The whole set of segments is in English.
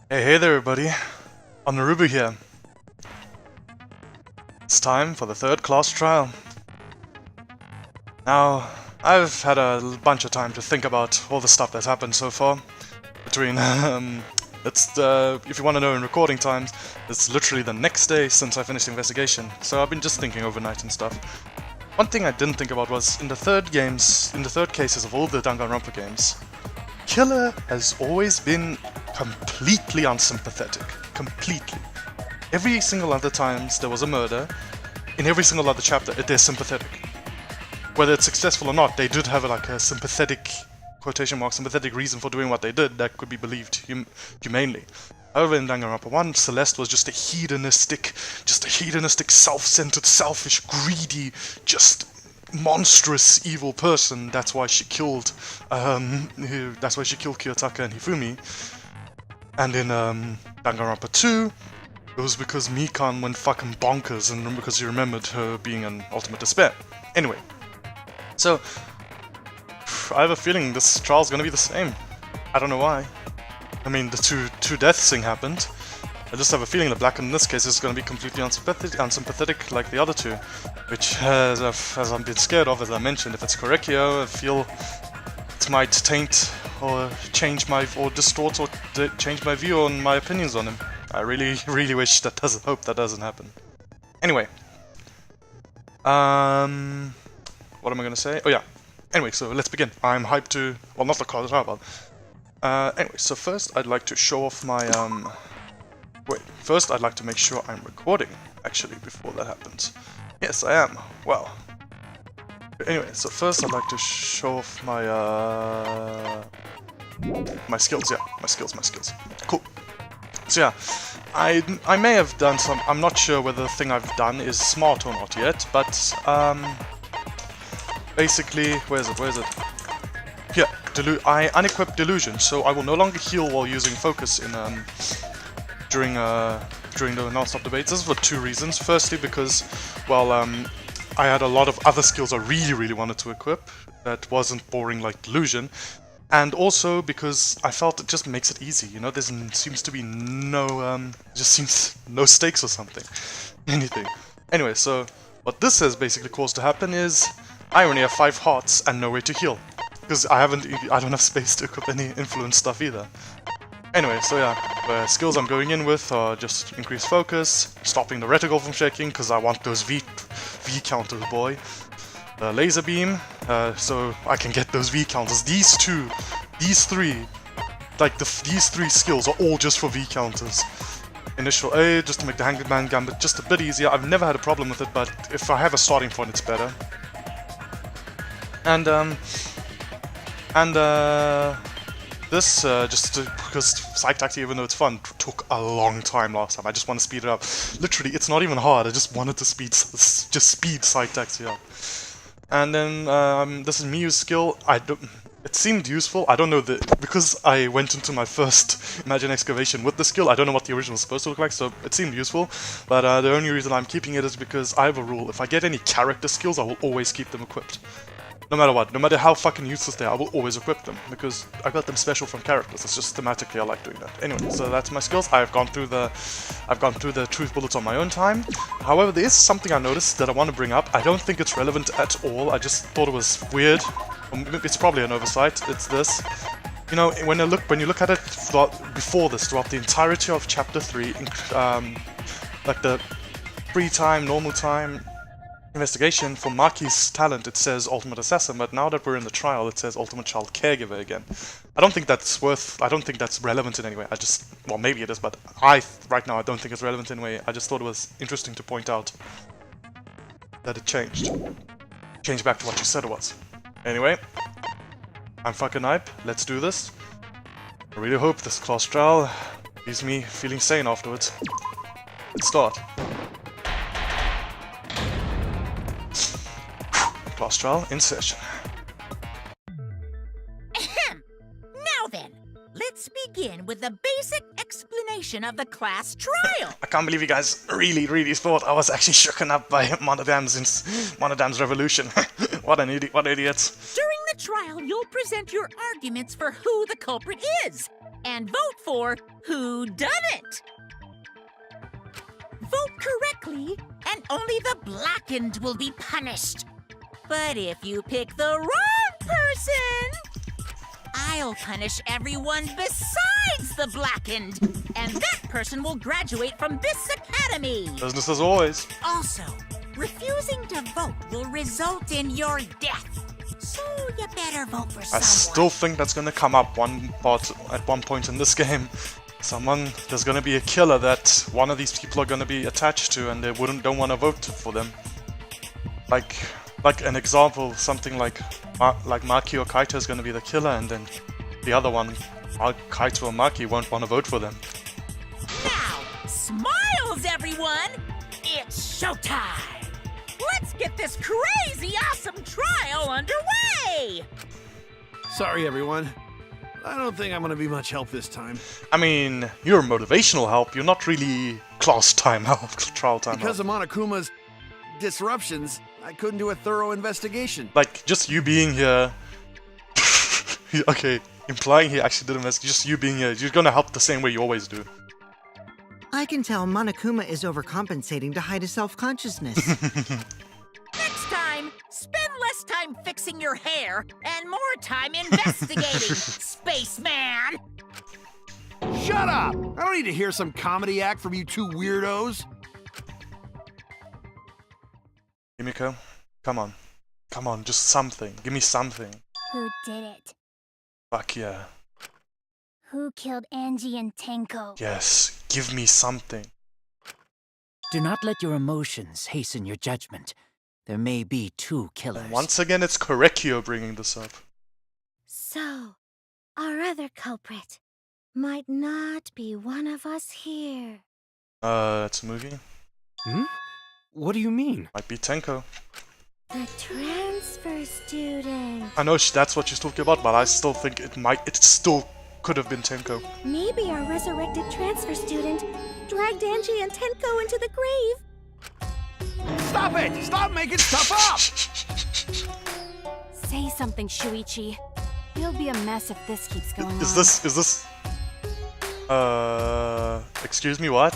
Hey there everybody, Narubu here. It's time for the third class trial. Now, I've had a bunch of time to think about all the stuff that's happened so far. Between, if you want to know in recording times, it's literally the next day since I finished the investigation, so I've been just thinking overnight and stuff. One thing I didn't think about was, in the third cases of all the Danganronpa games, Killer has always been completely unsympathetic. Completely. Every single other times there was a murder, in every single other chapter, they're sympathetic. Whether it's successful or not, they did have like a sympathetic, quotation mark, sympathetic reason for doing what they did that could be believed humanely. However, in Danganronpa 1, Celeste was just a hedonistic, self-centered, selfish, greedy, just monstrous evil person. That's why she killed Kiyotaka and Hifumi. And in Danganronpa 2, it was because Mikan went fucking bonkers and because he remembered her being an ultimate despair. Anyway, so I have a feeling this trial's gonna be the same. I don't know why. I mean, the two deaths thing happened. I just have a feeling that Black in this case is going to be completely unsympathetic like the other two, which, as I've been scared of, as I mentioned, if it's Korekiyo, I feel it might taint or change or distort or change my view on my opinions on him. I really wish that hope that doesn't happen. Anyway, what am I going to say? Oh yeah. Anyway, so let's begin. I'm hyped to, well, not the call trial, but anyway, so first I'd like to show off my first I'd like to make sure I'm recording, actually, before that happens. Yes, I am. Well. Anyway, so first I'd like to show off my my skills, yeah. My skills. Cool. So yeah, I may have done some, I'm not sure whether the thing I've done is smart or not yet, but basically, where is it? Here, I unequipped Delusion, so I will no longer heal while using Focus in during the non-stop debates. This is for two reasons. Firstly, because, well, I had a lot of other skills I really wanted to equip that wasn't boring like Delusion, and also because I felt it just makes it easy. You know, there seems to be no no stakes or something, anything. Anyway, so what this has basically caused to happen is I only have 5 hearts and no way to heal because I don't have space to equip any influence stuff either. Anyway, so yeah, the skills I'm going in with are just increased focus, stopping the reticle from shaking, because I want those V counters, boy. Laser beam, so I can get those V counters. These three skills are all just for V counters. Initial A, just to make the Hangman Gambit just a bit easier. I've never had a problem with it, but if I have a starting point, it's better. This, just because Psych Tactic, even though it's fun, took a long time last time. I just want to speed it up. Literally, it's not even hard. I just wanted to speed Psych Tactic up. And then this is Miyu's skill. It seemed useful. I don't know because I went into my first Imagine Excavation with the skill. I don't know what the original was supposed to look like, so it seemed useful. But the only reason I'm keeping it is because I have a rule: if I get any character skills, I will always keep them equipped. No matter what, no matter how fucking useless they are, I will always equip them, because I got them special from characters. It's just thematically I like doing that. Anyway, so that's my skills. I've gone through the truth bullets on my own time. However, there is something I noticed that I want to bring up. I don't think it's relevant at all. I just thought it was weird. It's probably an oversight. It's this. You know, when you look at it throughout the entirety of Chapter 3, like the free time, normal time investigation, for Maki's talent it says Ultimate Assassin, but now that we're in the trial it says Ultimate Child Caregiver again. I don't think that's relevant in any way. Well, maybe it is, but right now I don't think it's relevant in any way. I just thought it was interesting to point out that it changed back to what you said it was. Anyway, I'm fucking hype. Let's do this. I really hope this class trial leaves me feeling sane afterwards. Let's start. Class trial in session. Ahem. Now then, let's begin with the basic explanation of the class trial. I can't believe you guys really thought I was actually shooken up by Monodam's revolution. What idiots. During the trial, you'll present your arguments for who the culprit is, and vote for who done it. Vote correctly, and only the blackened will be punished. But if you pick the wrong person, I'll punish everyone besides the blackened, and that person will graduate from this academy. Business as always. Also, refusing to vote will result in your death. So you better vote for someone. I still think that's gonna come up at one point in this game. There's gonna be a killer that one of these people are gonna be attached to, and they don't want to vote for them. Like an example, something like Maki or Kaito is gonna be the killer, and then the other one, Kaito or Maki, won't want to vote for them. Now, smiles, everyone! It's showtime! Let's get this crazy awesome trial underway! Sorry, everyone. I don't think I'm gonna be much help this time. I mean, you're motivational help, you're not really class time help, trial time Because help. of Monokuma's disruptions, I couldn't do a thorough investigation. Like, just you being here... okay, implying he actually did investigate, just you being here, you're gonna help the same way you always do. I can tell Monokuma is overcompensating to hide his self-consciousness. Next time, spend less time fixing your hair and more time investigating, spaceman! Shut up! I don't need to hear some comedy act from you two weirdos. Himiko, come on. Come on, just something. Give me something. Who did it? Fuck yeah. Who killed Angie and Tenko? Yes, give me something. Do not let your emotions hasten your judgment. There may be two killers. And once again, it's Korekiyo bringing this up. So, our other culprit might not be one of us here. It's a movie. Hmm? What do you mean? Might be Tenko. The transfer student. I know that's what she's talking about, but I still think it still could have been Tenko. Maybe our resurrected transfer student dragged Angie and Tenko into the grave. Stop it! Stop making stuff up! Say something, Shuichi. It'll be a mess if this keeps going on. Is this... excuse me, what?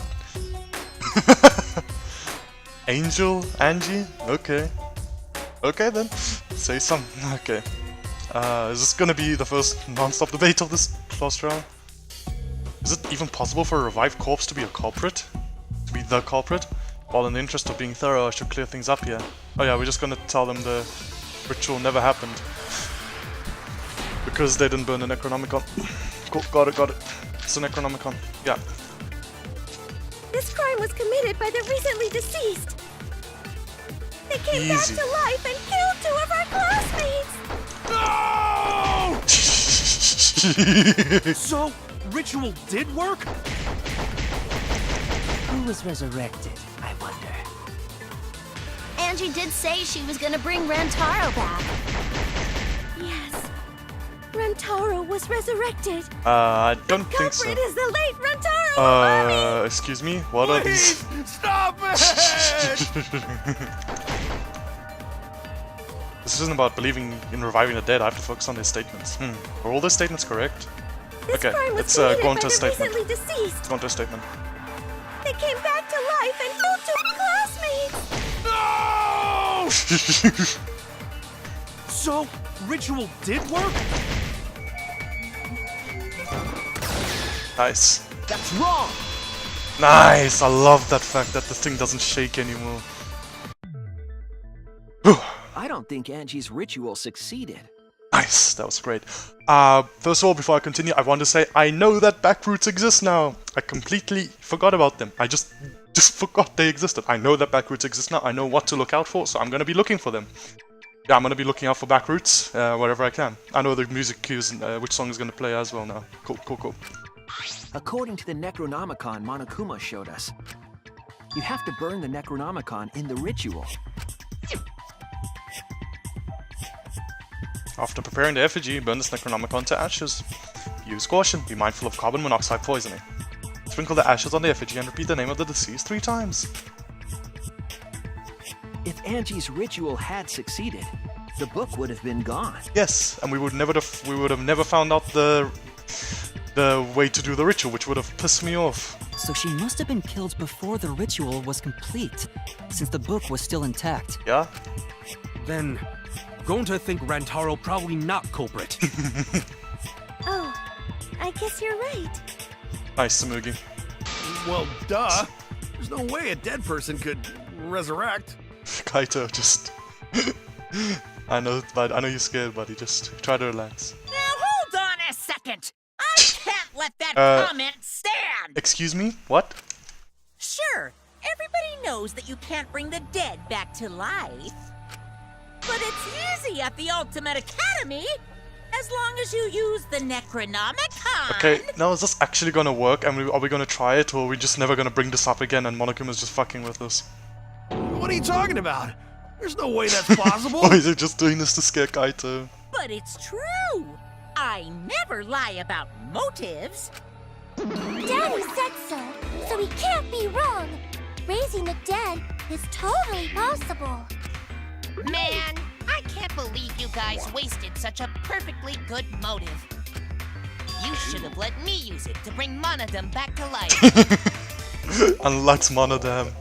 Angel? Angie? Okay. Okay then. Say something. Okay. Is this gonna be the first non-stop debate of this class trial? Is it even possible for a revived corpse to be a culprit? To be the culprit? Well, in the interest of being thorough, I should clear things up here. Oh yeah, we're just gonna tell them the ritual never happened. Because they didn't burn the Necronomicon. Cool, got it. It's a Necronomicon. Yeah. This crime was committed by the recently deceased. They came back Easy. to life and killed two of our classmates. No! So, ritual did work? Who was resurrected, I wonder? Angie did say she was gonna bring Rantaro back. Yes. Rantaro was resurrected. I don't think so. Culprit is the late Rantaro, Mommy! Excuse me? What are these? Please, stop it! This isn't about believing in reviving the dead, I have to focus on their statements. Are all their statements correct? This Okay, crime was let's committed go on by to a the statement. recently deceased. Let's go on to a statement. They came back to life and killed two classmates. No! So, ritual did work? Nice. That's wrong! Nice! I love that fact that the thing doesn't shake anymore. Whew. I don't think Angie's ritual succeeded. Nice, that was great. First of all, before I continue, I want to say I know that backroots exist now. I completely forgot about them. I just forgot they existed. I know that backroots exist now. I know what to look out for, so I'm gonna be looking for them. Yeah, I'm gonna be looking out for backroots wherever I can. I know the music cues and which song is gonna play as well now. Cool. According to the Necronomicon Monokuma showed us, you have to burn the Necronomicon in the ritual. After preparing the effigy, burn this Necronomicon to ashes. Use caution. Be mindful of carbon monoxide poisoning. Sprinkle the ashes on the effigy and repeat the name of the deceased 3 times. If Angie's ritual had succeeded, the book would have been gone. Yes, and we would have never found out the way to do the ritual, which would have pissed me off. So she must have been killed before the ritual was complete, since the book was still intact. Yeah? Then, going to think Rantaro probably not culprit. Oh, I guess you're right. Nice, Samugi. Well, duh. There's no way a dead person could resurrect. Kaito, just... I know you're scared, buddy. Just try to relax. Now hold on a second. I can't let that comment stand. Excuse me? What? Sure, everybody knows that you can't bring the dead back to life. But it's easy at the Ultimate Academy, as long as you use the Necronomicon. Okay, now is this actually gonna work? And are we gonna try it, or are we just never gonna bring this up again and Monokuma's just fucking with us? What are you talking about? There's no way that's possible. Or is it just doing this to scare Kaito? But it's true. I never lie about motives. Daddy said so he can't be wrong. Raising the dead is totally possible. Man, I can't believe you guys wasted such a perfectly good motive. You should have let me use it to bring Monodam back to life. Unlike Monodam.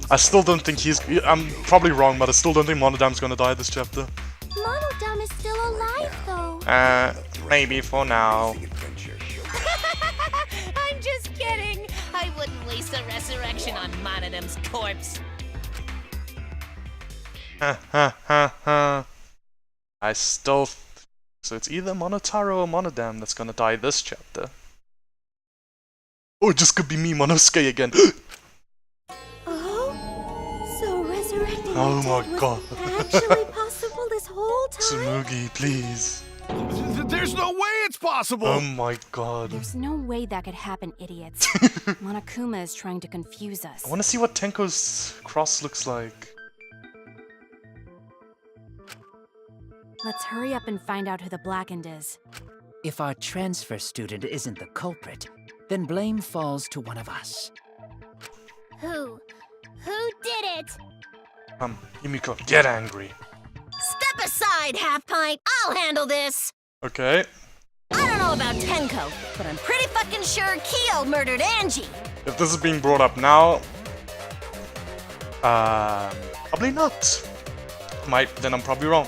I still don't think I'm probably wrong, but I still don't think Monodam's gonna die this chapter. Monodam is still alive, though. Maybe for now. I'm just kidding. I wouldn't waste a resurrection on Monodam's corpse. I still... So it's either Monotaro or Monodam that's gonna die this chapter. Or it just could be me, Monosuke, again. Oh? So resurrecting Oh the my dead was god. actually possible this whole time? Tsumugi, please. There's no way it's possible. Oh my god. There's no way that could happen, idiots. Monokuma is trying to confuse us. I wanna see what Tenko's cross looks like. Let's hurry up and find out who the Blackened is. If our transfer student isn't the culprit, then blame falls to one of us. Who? Who did it? Himiko, get angry. Step aside, Half Pint. I'll handle this. Okay. I don't know about Tenko, but I'm pretty fucking sure Kyo murdered Angie. If this is being brought up now... probably not. Then I'm probably wrong.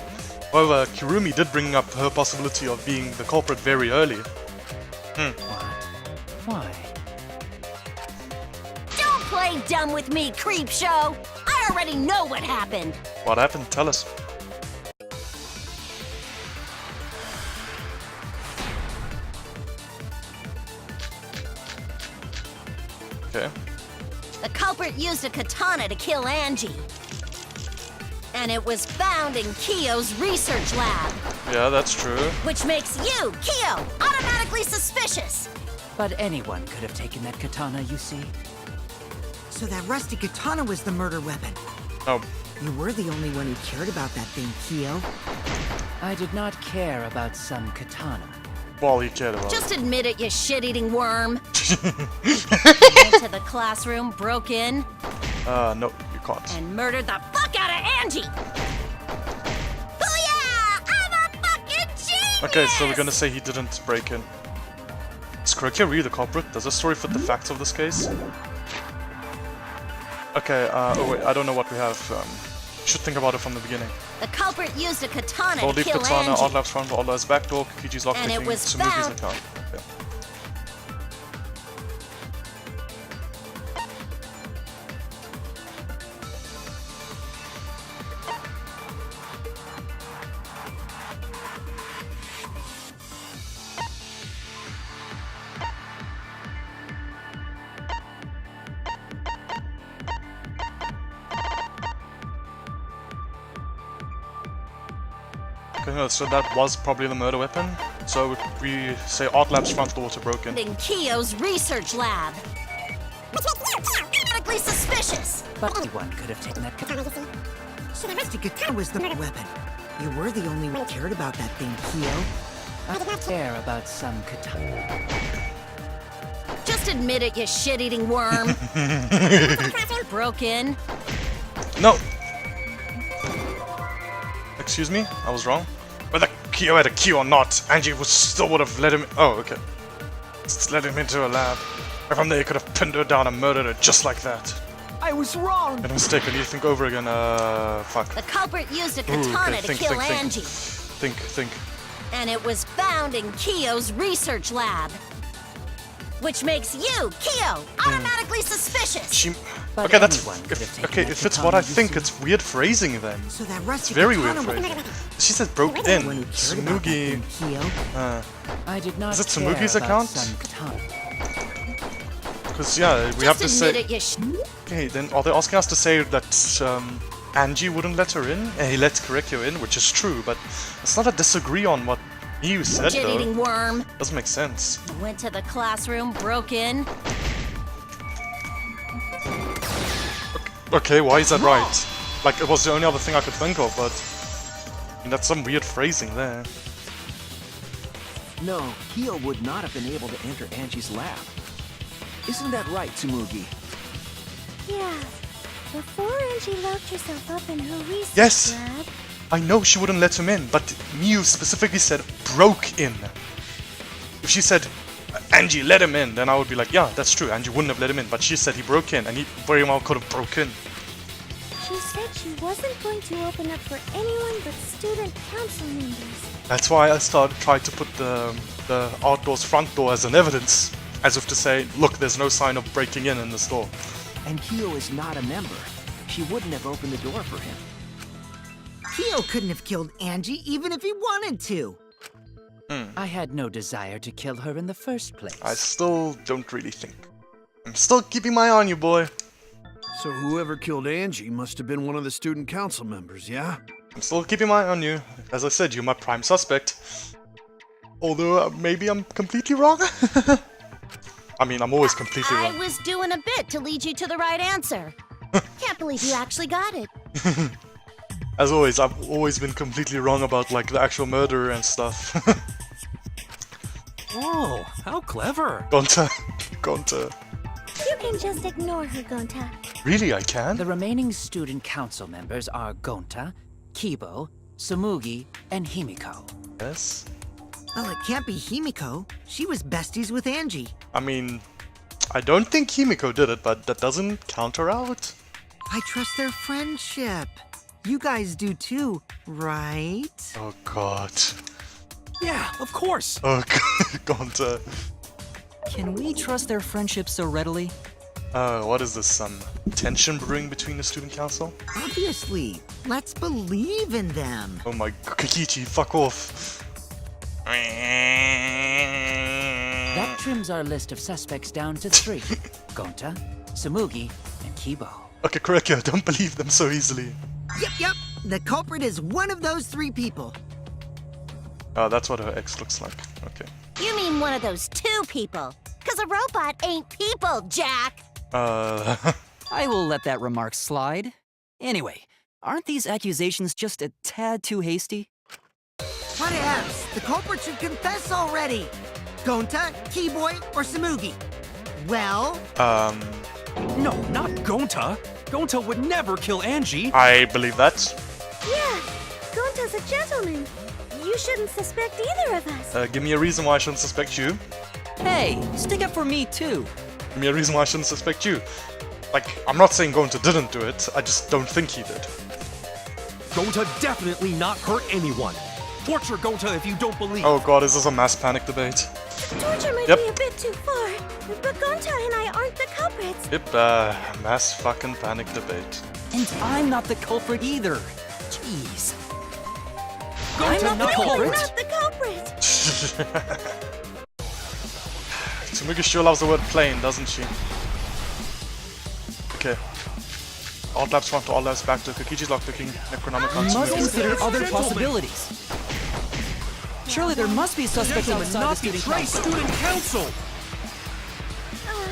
However, Kirumi did bring up her possibility of being the culprit very early. What? Why? Don't play dumb with me, Creepshow. I already know what happened. What happened? Tell us. Okay. The culprit used a katana to kill Angie. And it was found in Kyo's research lab. Yeah, that's true. Which makes you, Kyo, automatically suspicious. But anyone could have taken that katana, you see. So that rusty katana was the murder weapon. Oh. You were the only one who cared about that thing, Kyo. I did not care about some katana. Well, you cared about Just admit it, you shit-eating worm. Went to the classroom, broke in. No, you can't. And murdered the fuck out of Angie! Oh yeah! I'm a fucking genius! Okay, so we're gonna say he didn't break in. Is Korekiyo really the culprit? Does this story fit the facts of this case? Okay, oh wait, I don't know what we have. Should think about it from the beginning. The culprit used a katana Gold to leaf kill katana, Angie. odd left front for Oda's back door, Kiki's lock And it picking, was Tsumugi's found- account. Okay. Okay, so that was probably the murder weapon. So we say Art Lab's front door to broken. In Kyo's research lab. Automatically suspicious. But anyone could have taken that katana. So the rusty katana was the murder weapon. You were the only one who cared about that thing, Kyo. I did not care about some katana. Just admit it, you shit-eating worm. Broke in. No! Excuse me? I was wrong. Whether Kyo had a key or not, Angie still would have let him... Oh, okay. Just let him into a lab. And from there he could have pinned her down and murdered her just like that. I was wrong! Made a mistake, I need to think over again. Fuck. The culprit used a Ooh, katana okay, to kill Angie. Think. And it was found in Kiyo's research lab. Which makes you, Kiyo, automatically suspicious. But Okay, that's... anyone could have taken Okay, that if it's what I katana, you think, see. it's weird phrasing then. So that It's rusty very weird katana was phrasing. She said broke the in. one who cared about that Tsunugi... thing, Kyo. I did not Is it care Tsunugi's about account? some katana. Because, yeah, we have to Just say... admit it, you Okay, then are they asking us to say that Angie wouldn't let her in? And he let Korekiyo in, which is true, but it's not a disagree on what you said, though. shit-eating worm. Doesn't make sense. Went to the classroom, broke in. Okay, why is that right? Like, it was the only other thing I could think of, but... I mean, that's some weird phrasing there. No, Kyo would not have been able to enter Angie's lab. Isn't that right, Tsumugi? Yeah. Before Angie locked herself up in her research Yes! lab. I know she wouldn't let him in, but Miu specifically said broke in. If she said, Angie, let him in, then I would be like, yeah, that's true, Angie wouldn't have let him in, but she said he broke in, and he very well could have broken. She said she wasn't going to open up for anyone but student council members. That's why I tried to put the outdoors front door as an evidence, as if to say, look, there's no sign of breaking in this door. And Kyo is not a member. She wouldn't have opened the door for him. Kyo couldn't have killed Angie even if he wanted to. I had no desire to kill her in the first place. I still don't really think. I'm still keeping my eye on you, boy. So whoever killed Angie must have been one of the student council members, yeah? I'm still keeping my eye on you. As I said, you're my prime suspect. Although, maybe I'm completely wrong? I mean, I'm always completely I wrong. was doing a bit to lead you to the right answer. Can't believe you actually got it. As always, I've always been completely wrong about, like, the actual murderer and stuff. Oh, how clever. Gonta. You can just ignore her, Gonta. Really, I can? The remaining student council members are Gonta, Kibo, Tsumugi, and Himiko. Yes? Well, it can't be Himiko. She was besties with Angie. I mean, I don't think Himiko did it, but that doesn't count her out. I trust their friendship. You guys do too, right? Oh god. Yeah, of course. Oh god, Gonta. Can we trust their friendship so readily? What is this, some tension brewing between the student council? Obviously. Let's believe in them. Oh my, Kokichi, fuck off. That trims our list of suspects down to 3. Gonta, Tsumugi, and Kibo. Okay, Korekiyo, don't believe them so easily. Yep. The culprit is one of those 3 people. Oh, that's what her ex looks like. Okay. You mean one of those 2 people? Cause a robot ain't people, Jack! I will let that remark slide. Anyway, aren't these accusations just a tad too hasty? What else? The culprit should confess already. Gonta, Keyboy, or Tsumugi? Well, No, not Gonta. Gonta would never kill Angie. I believe that. Yeah, Gonta's a gentleman. You shouldn't suspect either of us. Give me a reason why I shouldn't suspect you. Hey, stick up for me too. Give me a reason why I shouldn't suspect you. Like, I'm not saying Gonta didn't do it, I just don't think he did. Gonta definitely not hurt anyone. Torture Gonta if you don't believe. Oh god, is this a mass panic debate? Torture might Yep. be a bit too far, but Gonta and I aren't the culprits. Yep, mass fucking panic debate. And I'm not the culprit either. Jeez. I'm Gonta not culprit? not the culprit. Tsumugi sure loves the word plain, doesn't she? Okay. Alt labs front to all labs back to Kokichi's lockpicking, Necronomicon. We must Tsumugi's- consider other possibilities. Surely there must be suspects Gentlemen, outside the not student betray council. student council.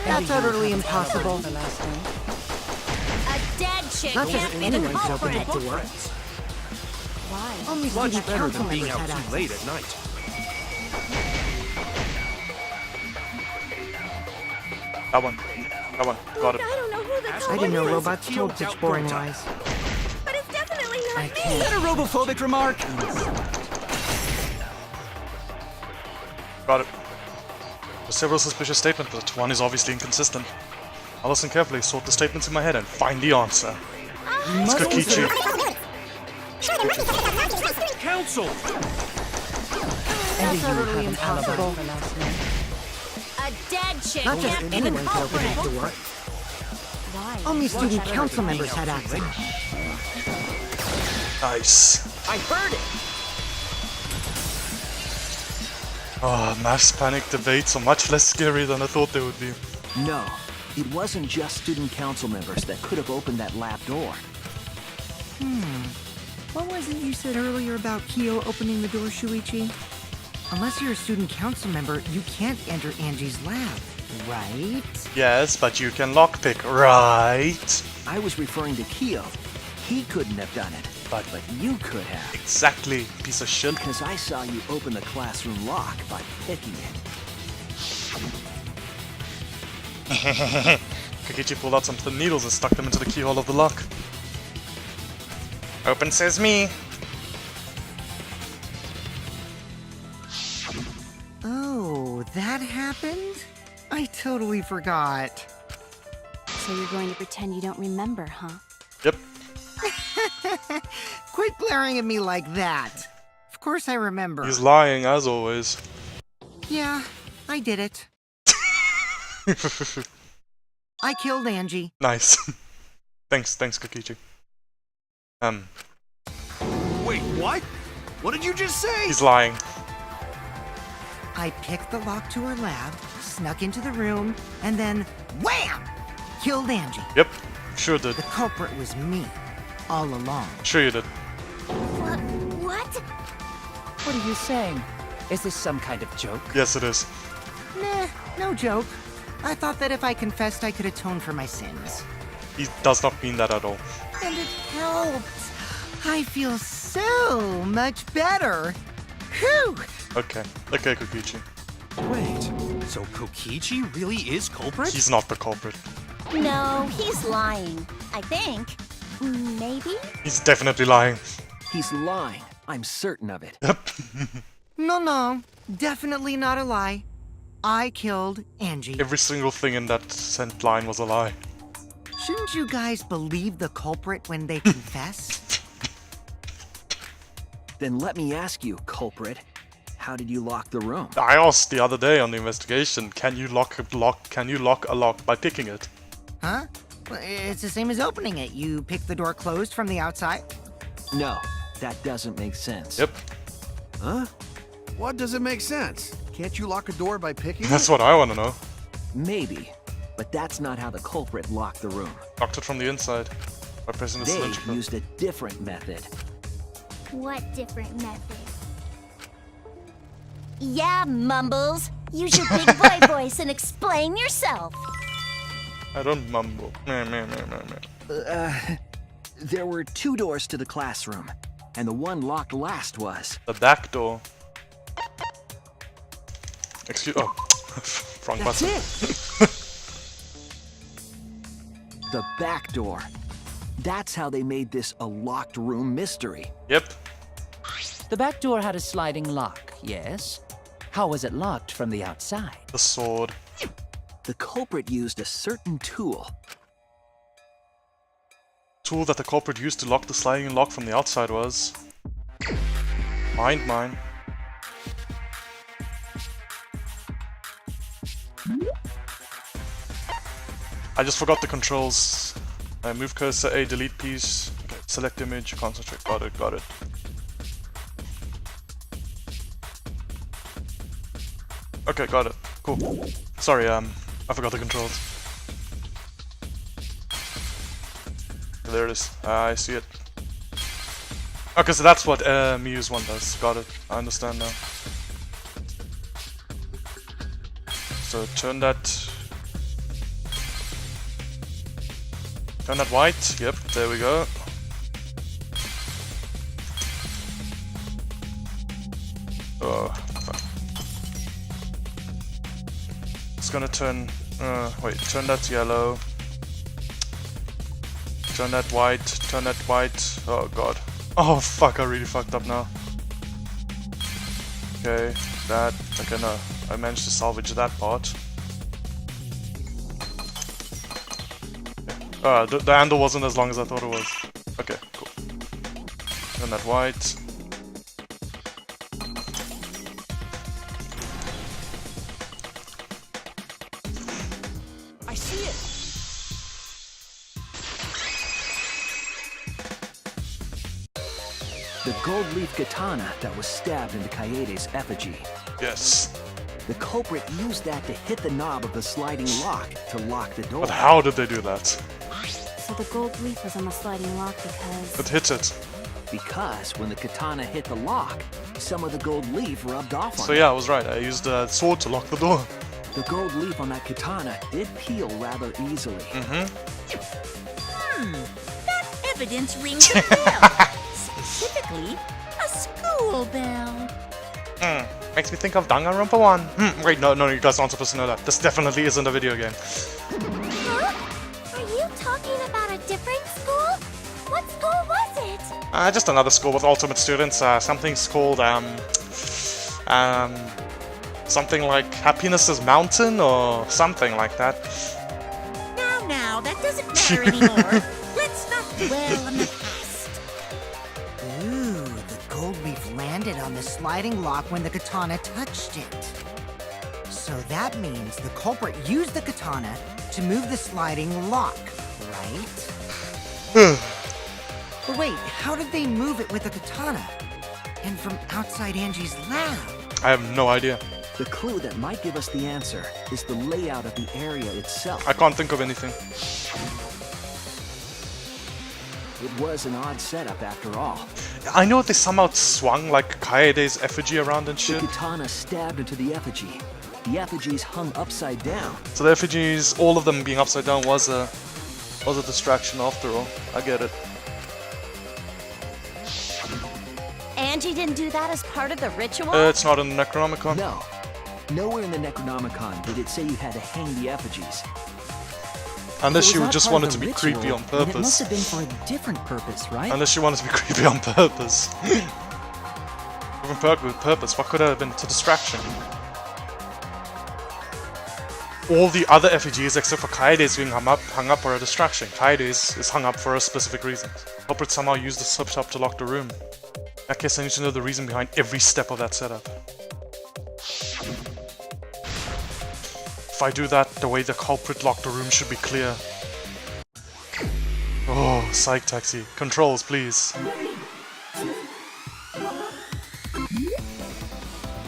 that's utterly impossible. A dead chick Not just can't be the anyone could open culprit. the door. Why? Only Much student better council than being members out had too access. late at night. That one. Got Look, it. I don't know who the I culprit didn't know is, robots told such boring lies. but it's definitely I Is can't. that a robophobic remark? Got it. There's several suspicious statements, but one is obviously inconsistent. I'll listen carefully, sort the statements in my head, and find the answer. It's Korekiyo. Council! That's utterly impossible. A dead chick Not just can't be the anyone could open that culprit. door. Why? Only student council members had access. Nice. I heard it! Oh, mass panic debates are much less scary than I thought they would be. No, it wasn't just student council members that could have opened that lab door. What was it you said earlier about Kyo opening the door, Shuichi? Unless you're a student council member, you can't enter Angie's lab, right? Yes, but you can lockpick, right? I was referring to Kyo. He couldn't have done it, but you could have. Exactly, piece of shit. Because I saw you open the classroom lock by picking it. Korekiyo pulled out some thin needles and stuck them into the keyhole of the lock. Open sesame! Oh, that happened? I totally forgot. So you're going to pretend you don't remember, huh? Yep. Quit glaring at me like that. Of course I remember. He's lying, as always. Yeah, I did it. I killed Angie. Nice. Thanks, Korekiyo. Wait, what? What did you just say? He's lying. I picked the lock to her lab, snuck into the room, and then wham! Killed Angie. Yep, sure did. The culprit was me, all along. Sure you did. What? What are you saying? Is this some kind of joke? Yes, it is. Nah, no joke. I thought that if I confessed, I could atone for my sins. He does not mean that at all. And it helped. I feel so much better. Whew! Okay, Korekiyo. Wait, so Kokichi really is culprit? He's not the culprit. No, he's lying. I think. Maybe? He's definitely lying. He's lying. I'm certain of it. Yep. No, definitely not a lie. I killed Angie. Every single thing in that sent line was a lie. Shouldn't you guys believe the culprit when they confess? Then let me ask you, culprit. How did you lock the room? I asked the other day on the investigation, can you lock a lock by picking it? Huh? Well, it's the same as opening it. You pick the door closed from the outside. No, that doesn't make sense. Yep. Huh? What doesn't make sense? Can't you lock a door by picking That's it? what I want to know. Maybe, but that's not how the culprit locked the room. Locked it from the inside by pressing the They cylindrical. used a different method. What different method? Yeah, Mumbles. Use your big boy voice and explain yourself. I don't mumble. Meh, meh, meh, meh, meh. There were two doors to the classroom, and the one locked last was. The back door. Excuse. Oh, wrong That's button. it! The back door. That's how they made this a locked room mystery. Yep. The back door had a sliding lock, yes? How was it locked from the outside? The sword. The culprit used a certain tool. Tool that the culprit used to lock the sliding lock from the outside was. Mind mine. I just forgot the controls. Move cursor A, delete piece. Okay, select image, concentrate. Got it. Okay, got it. Cool. Sorry, I forgot the controls. There it is. I see it. Okay, so that's what Miu's one does. Got it. I understand now. So turn that white. Yep, there we go. Oh, fuck. It's gonna turn. Wait, turn that yellow. Turn that white. Turn that white. Oh god. Oh fuck, I really fucked up now. Okay, that, okay, no. I managed to salvage that part. The handle wasn't as long as I thought it was. Okay, cool. And that white. I see it! The gold leaf katana that was stabbed into Kaede's effigy. Yes. The culprit used that to hit the knob of the sliding lock to lock the door. But how did they do that? So the gold leaf was on the sliding lock because... It hit it. Because when the katana hit the lock, some of the gold leaf rubbed off on So it. yeah, I was right. I used a sword to lock the door. The gold leaf on that katana did peel rather easily. That evidence rings a bell. Specifically, a school bell. Makes me think of Danganronpa 1. Wait, no, you guys aren't supposed to know that. This definitely isn't a video game. Huh? Are you talking about a different school? What school was it? Just another school with ultimate students. Something's called, something like Happiness's Mountain or something like that. Now, that doesn't matter anymore. Let's not dwell on the past. Ooh, the gold leaf landed on the sliding lock when the katana touched it. So that means the culprit used the katana to move the sliding lock, right? But wait, how did they move it with the katana? And from outside Angie's lab? I have no idea. The clue that might give us the answer is the layout of the area itself. I can't think of anything. It was an odd setup after all. I know they somehow swung like Kaede's effigy around and The shit. katana stabbed into the effigy. The effigies hung upside down. So the effigies, all of them being upside down, was a distraction after all. I get it. Angie didn't do that as part of the ritual? It's not in the Necronomicon. No. Nowhere in the Necronomicon did it say you had to hang the effigies. Unless If it she was not just part wanted of to the be ritual, creepy on then it must purpose. have been for a different purpose, right? Unless she wanted to be creepy on purpose. With purpose, what could it have been? It's a distraction. All the other effigies except for Kaede's being hung up are a distraction. Kaede's is hung up for a specific reason. Culprit somehow used the setup to lock the room. In that case, I need to know the reason behind every step of that setup. If I do that, the way the culprit locked the room should be clear. Oh, psych taxi. Controls, please.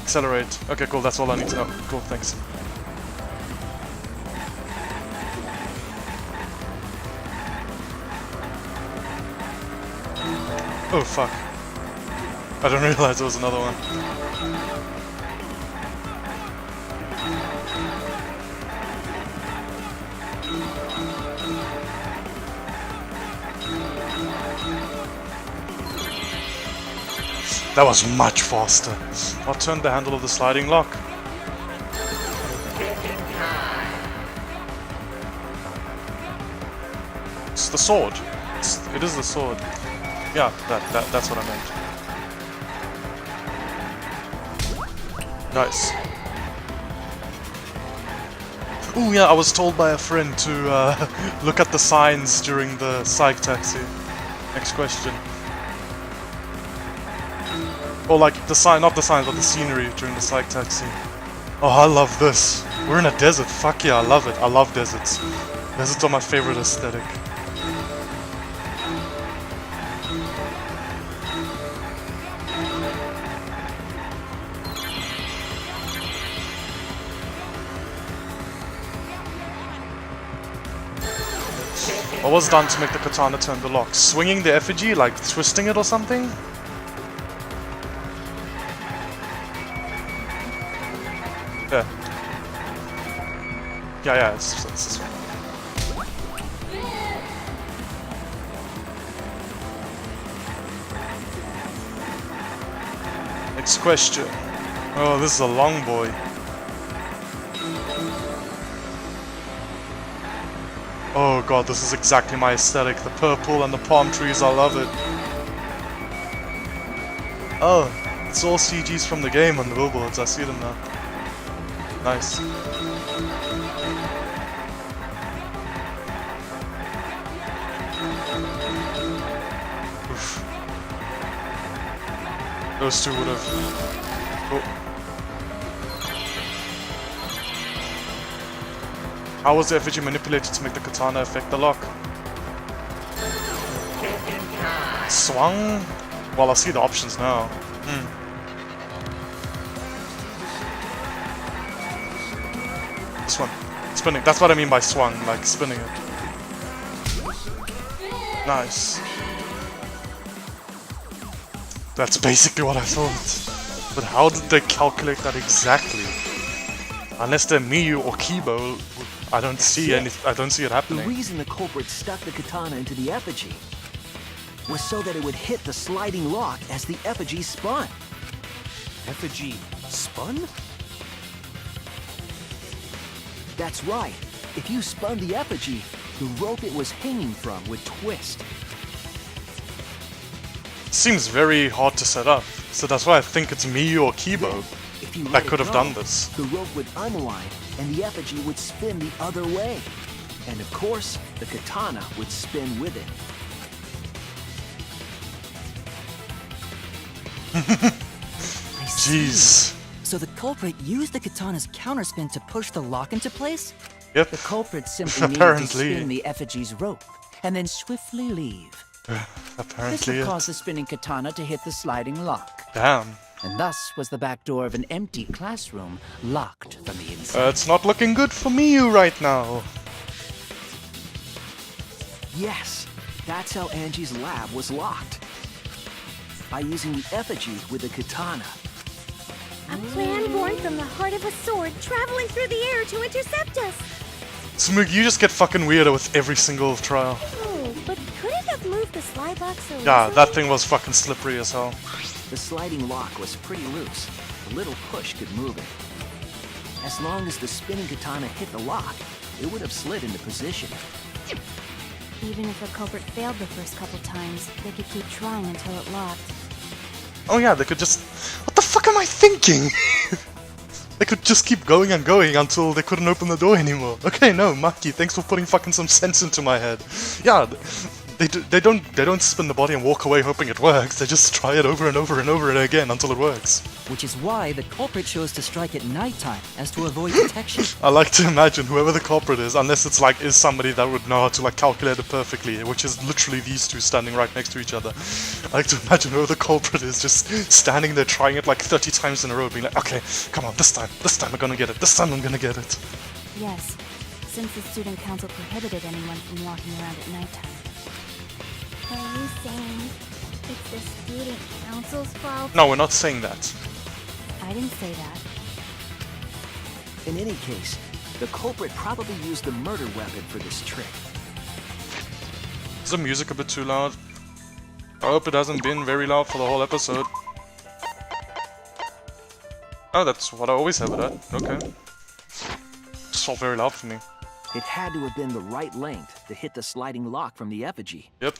Accelerate. Okay, cool, that's all I need to know. Cool, thanks. Oh, fuck. I didn't realize there was another one. That was much faster. I'll turn the handle of the sliding lock. It's the sword. It is the sword. Yeah, that's what I meant. Nice. Ooh, yeah, I was told by a friend to look at the signs during the psych taxi. Next question. Or like the sign, not the signs, but the scenery during the psych taxi. Oh, I love this. We're in a desert. Fuck yeah, I love it. I love deserts. Deserts are my favorite aesthetic. What was done to make the katana turn the lock? Swinging the effigy, like twisting it or something? Yeah. Yeah, it's this one. Next question. Oh, this is a long boy. Oh god, this is exactly my aesthetic. The purple and the palm trees, I love it. Oh, it's all CGs from the game on the billboards. I see them now. Nice. Oof. Those two would have. Oh. How was the effigy manipulated to make the katana affect the lock? Swung? Well, I see the options now. This one. Spinning. That's what I mean by swung, like spinning it. Nice. That's basically what I thought. But how did they calculate that exactly? Unless they're Miyu or Kibo, I don't see any. I don't see it happening. The reason the culprit stuck the katana into the effigy was so that it would hit the sliding lock as the effigy spun. Effigy spun? That's right. If you spun the effigy, the rope it was hanging from would twist. Seems very hard to set up, so that's why I think it's Miyu or Kibo that could have done this. The rope would unwind and the effigy would spin the other way. And of course, the katana would spin with it. Jeez. So the culprit used the katana's counterspin to push the lock into place? Yep. The culprit simply needed to spin the effigy's rope and then swiftly leave. Apparently This would cause the spinning katana to hit the sliding lock. Damn. And thus was the back door of an empty classroom locked from the inside. It's not looking good for Miyu right now. Yes, that's how Angie's lab was locked. By using the effigy with the katana. A plan born from the heart of a sword traveling through the air to intercept us. Smug, you just get fucking weirder with every single trial. Oh, but could it have moved the slide lock so Yeah, easily? that thing was fucking slippery as hell. The sliding lock was pretty loose. A little push could move it. As long as the spinning katana hit the lock, it would have slid into position. Even if the culprit failed the first couple times, they could keep trying until it locked. Oh yeah, they could just... What the fuck am I thinking? They could just keep going and going until they couldn't open the door anymore. Okay, no, Maki, thanks for putting fucking some sense into my head. Yeah, they don't spin the body and walk away hoping it works. They just try it over and over and over again until it works. Which is why the culprit chose to strike at nighttime, as to avoid detection. I like to imagine whoever the culprit is, unless it's like is somebody that would know how to like calculate it perfectly, which is literally these two standing right next to each other. I like to imagine whoever the culprit is just standing there trying it like 30 times in a row, being like, okay, come on, this time I'm gonna get it, this time I'm gonna get it. Yes, since the student council prohibited anyone from walking around at nighttime. Are you saying it's the student council's fault? No, we're not saying that. I didn't say that. In any case, the culprit probably used the murder weapon for this trick. Is the music a bit too loud? I hope it hasn't been very loud for the whole episode. Oh, that's what I always have it at. Okay. Just felt very loud for me. It had to have been the right length to hit the sliding lock from the effigy. Yep.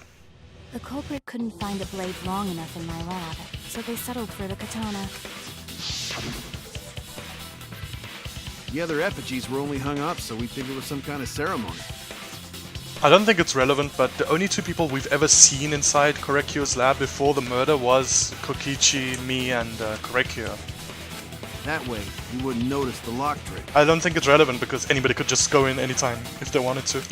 The culprit couldn't find a blade long enough in my lab, so they settled for the katana. The other effigies were only hung up, so we think it was some kind of ceremony. I don't think it's relevant, but the only two people we've ever seen inside Korekiyo's lab before the murder was Kokichi, me, and Korekiyo. That way, you wouldn't notice the lock trick. I don't think it's relevant because anybody could just go in anytime if they wanted to.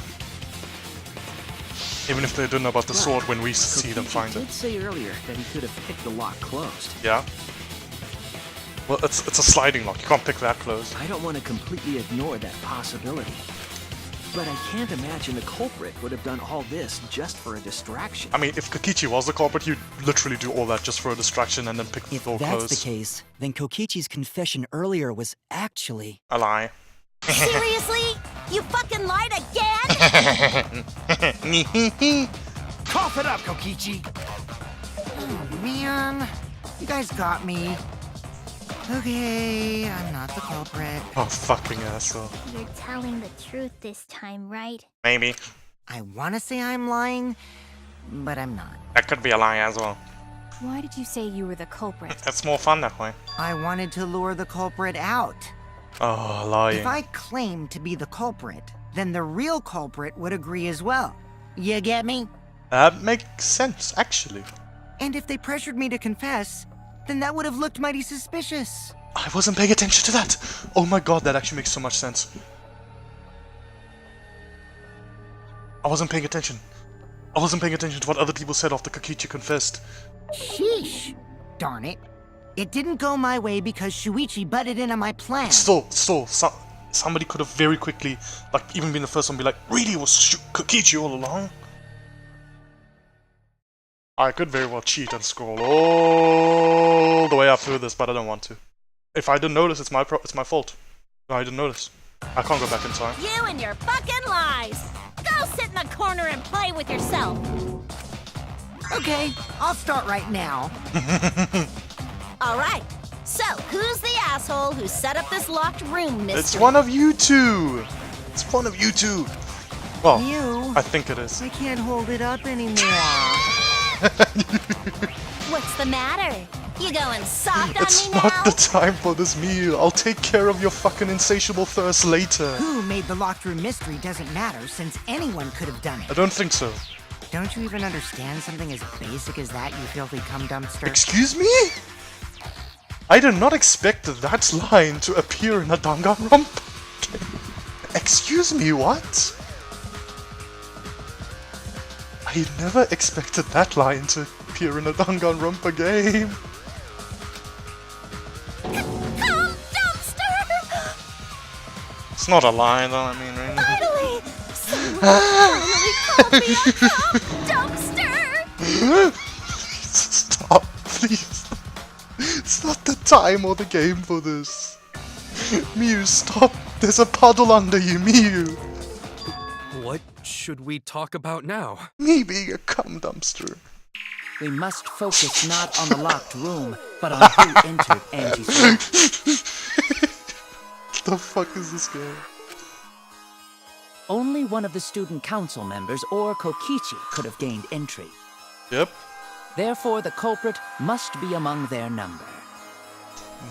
Even if they don't know about the sword when we see them find Kokichi it. did say earlier that he could have picked the lock closed. Yeah? Well, it's a sliding lock. You can't pick that closed. I don't want to completely ignore that possibility. But I can't imagine the culprit would have done all this just for a distraction. I mean, if Kokichi was the culprit, you'd literally do all that just for a distraction and then pick the door If that's closed. the case, then Kokichi's confession earlier was actually... A lie. Seriously? You fucking lied again? Cough it up, Kokichi! Oh, man. You guys got me. Okay, I'm not the culprit. Oh, fucking asshole. You're telling the truth this time, right? Maybe. I want to say I'm lying, but I'm not. That could be a lie as well. Why did you say you were the culprit? It's more fun that way. I wanted to lure the culprit out. Oh, lying. If I claimed to be the culprit, then the real culprit would agree as well. You get me? That makes sense, actually. And if they pressured me to confess, then that would have looked mighty suspicious. I wasn't paying attention to that. Oh my god, that actually makes so much sense. I wasn't paying attention. I wasn't paying attention to what other people said after Korekiyo confessed. Sheesh. Darn it. It didn't go my way because Shuichi butted in on my plan. Still, somebody could have very quickly, like, even been the first one to be like, really, it was Korekiyo all along? I could very well cheat and scroll all the way up through this, but I don't want to. If I didn't notice, it's my fault. No, I didn't notice. I can't go back in time. You and your fucking lies! Go sit in the corner and play with yourself! Okay, I'll start right now. Alright, so who's the asshole who set up this locked room, mister? It's one of you two! It's one of you two! Well, You? I think it is. I can't hold it up anymore. What's the matter? You going soft on It's me now? not the time for this meal. I'll take care of your fucking insatiable thirst later. Who made the locked room mystery doesn't matter, since anyone could have done I it. don't think so. Don't you even understand something as basic as that, you filthy cum dumpster? Excuse me? I did not expect that line to appear in a Danganronpa. Excuse me, what? I never expected that line to appear in a Danganronpa game. Cum dumpster! It's not a line though, I mean, really. Finally! Someone finally called me a cum dumpster! Stop, please. It's not the time or the game for this. Miu, stop. There's a puddle under you, Miu. What should we talk about now? Me being a cum dumpster. We must focus not on the locked room, but on who entered Angie's room. What the fuck is this game? Only one of the student council members or Kokichi could have gained entry. Yep. Therefore, the culprit must be among their number.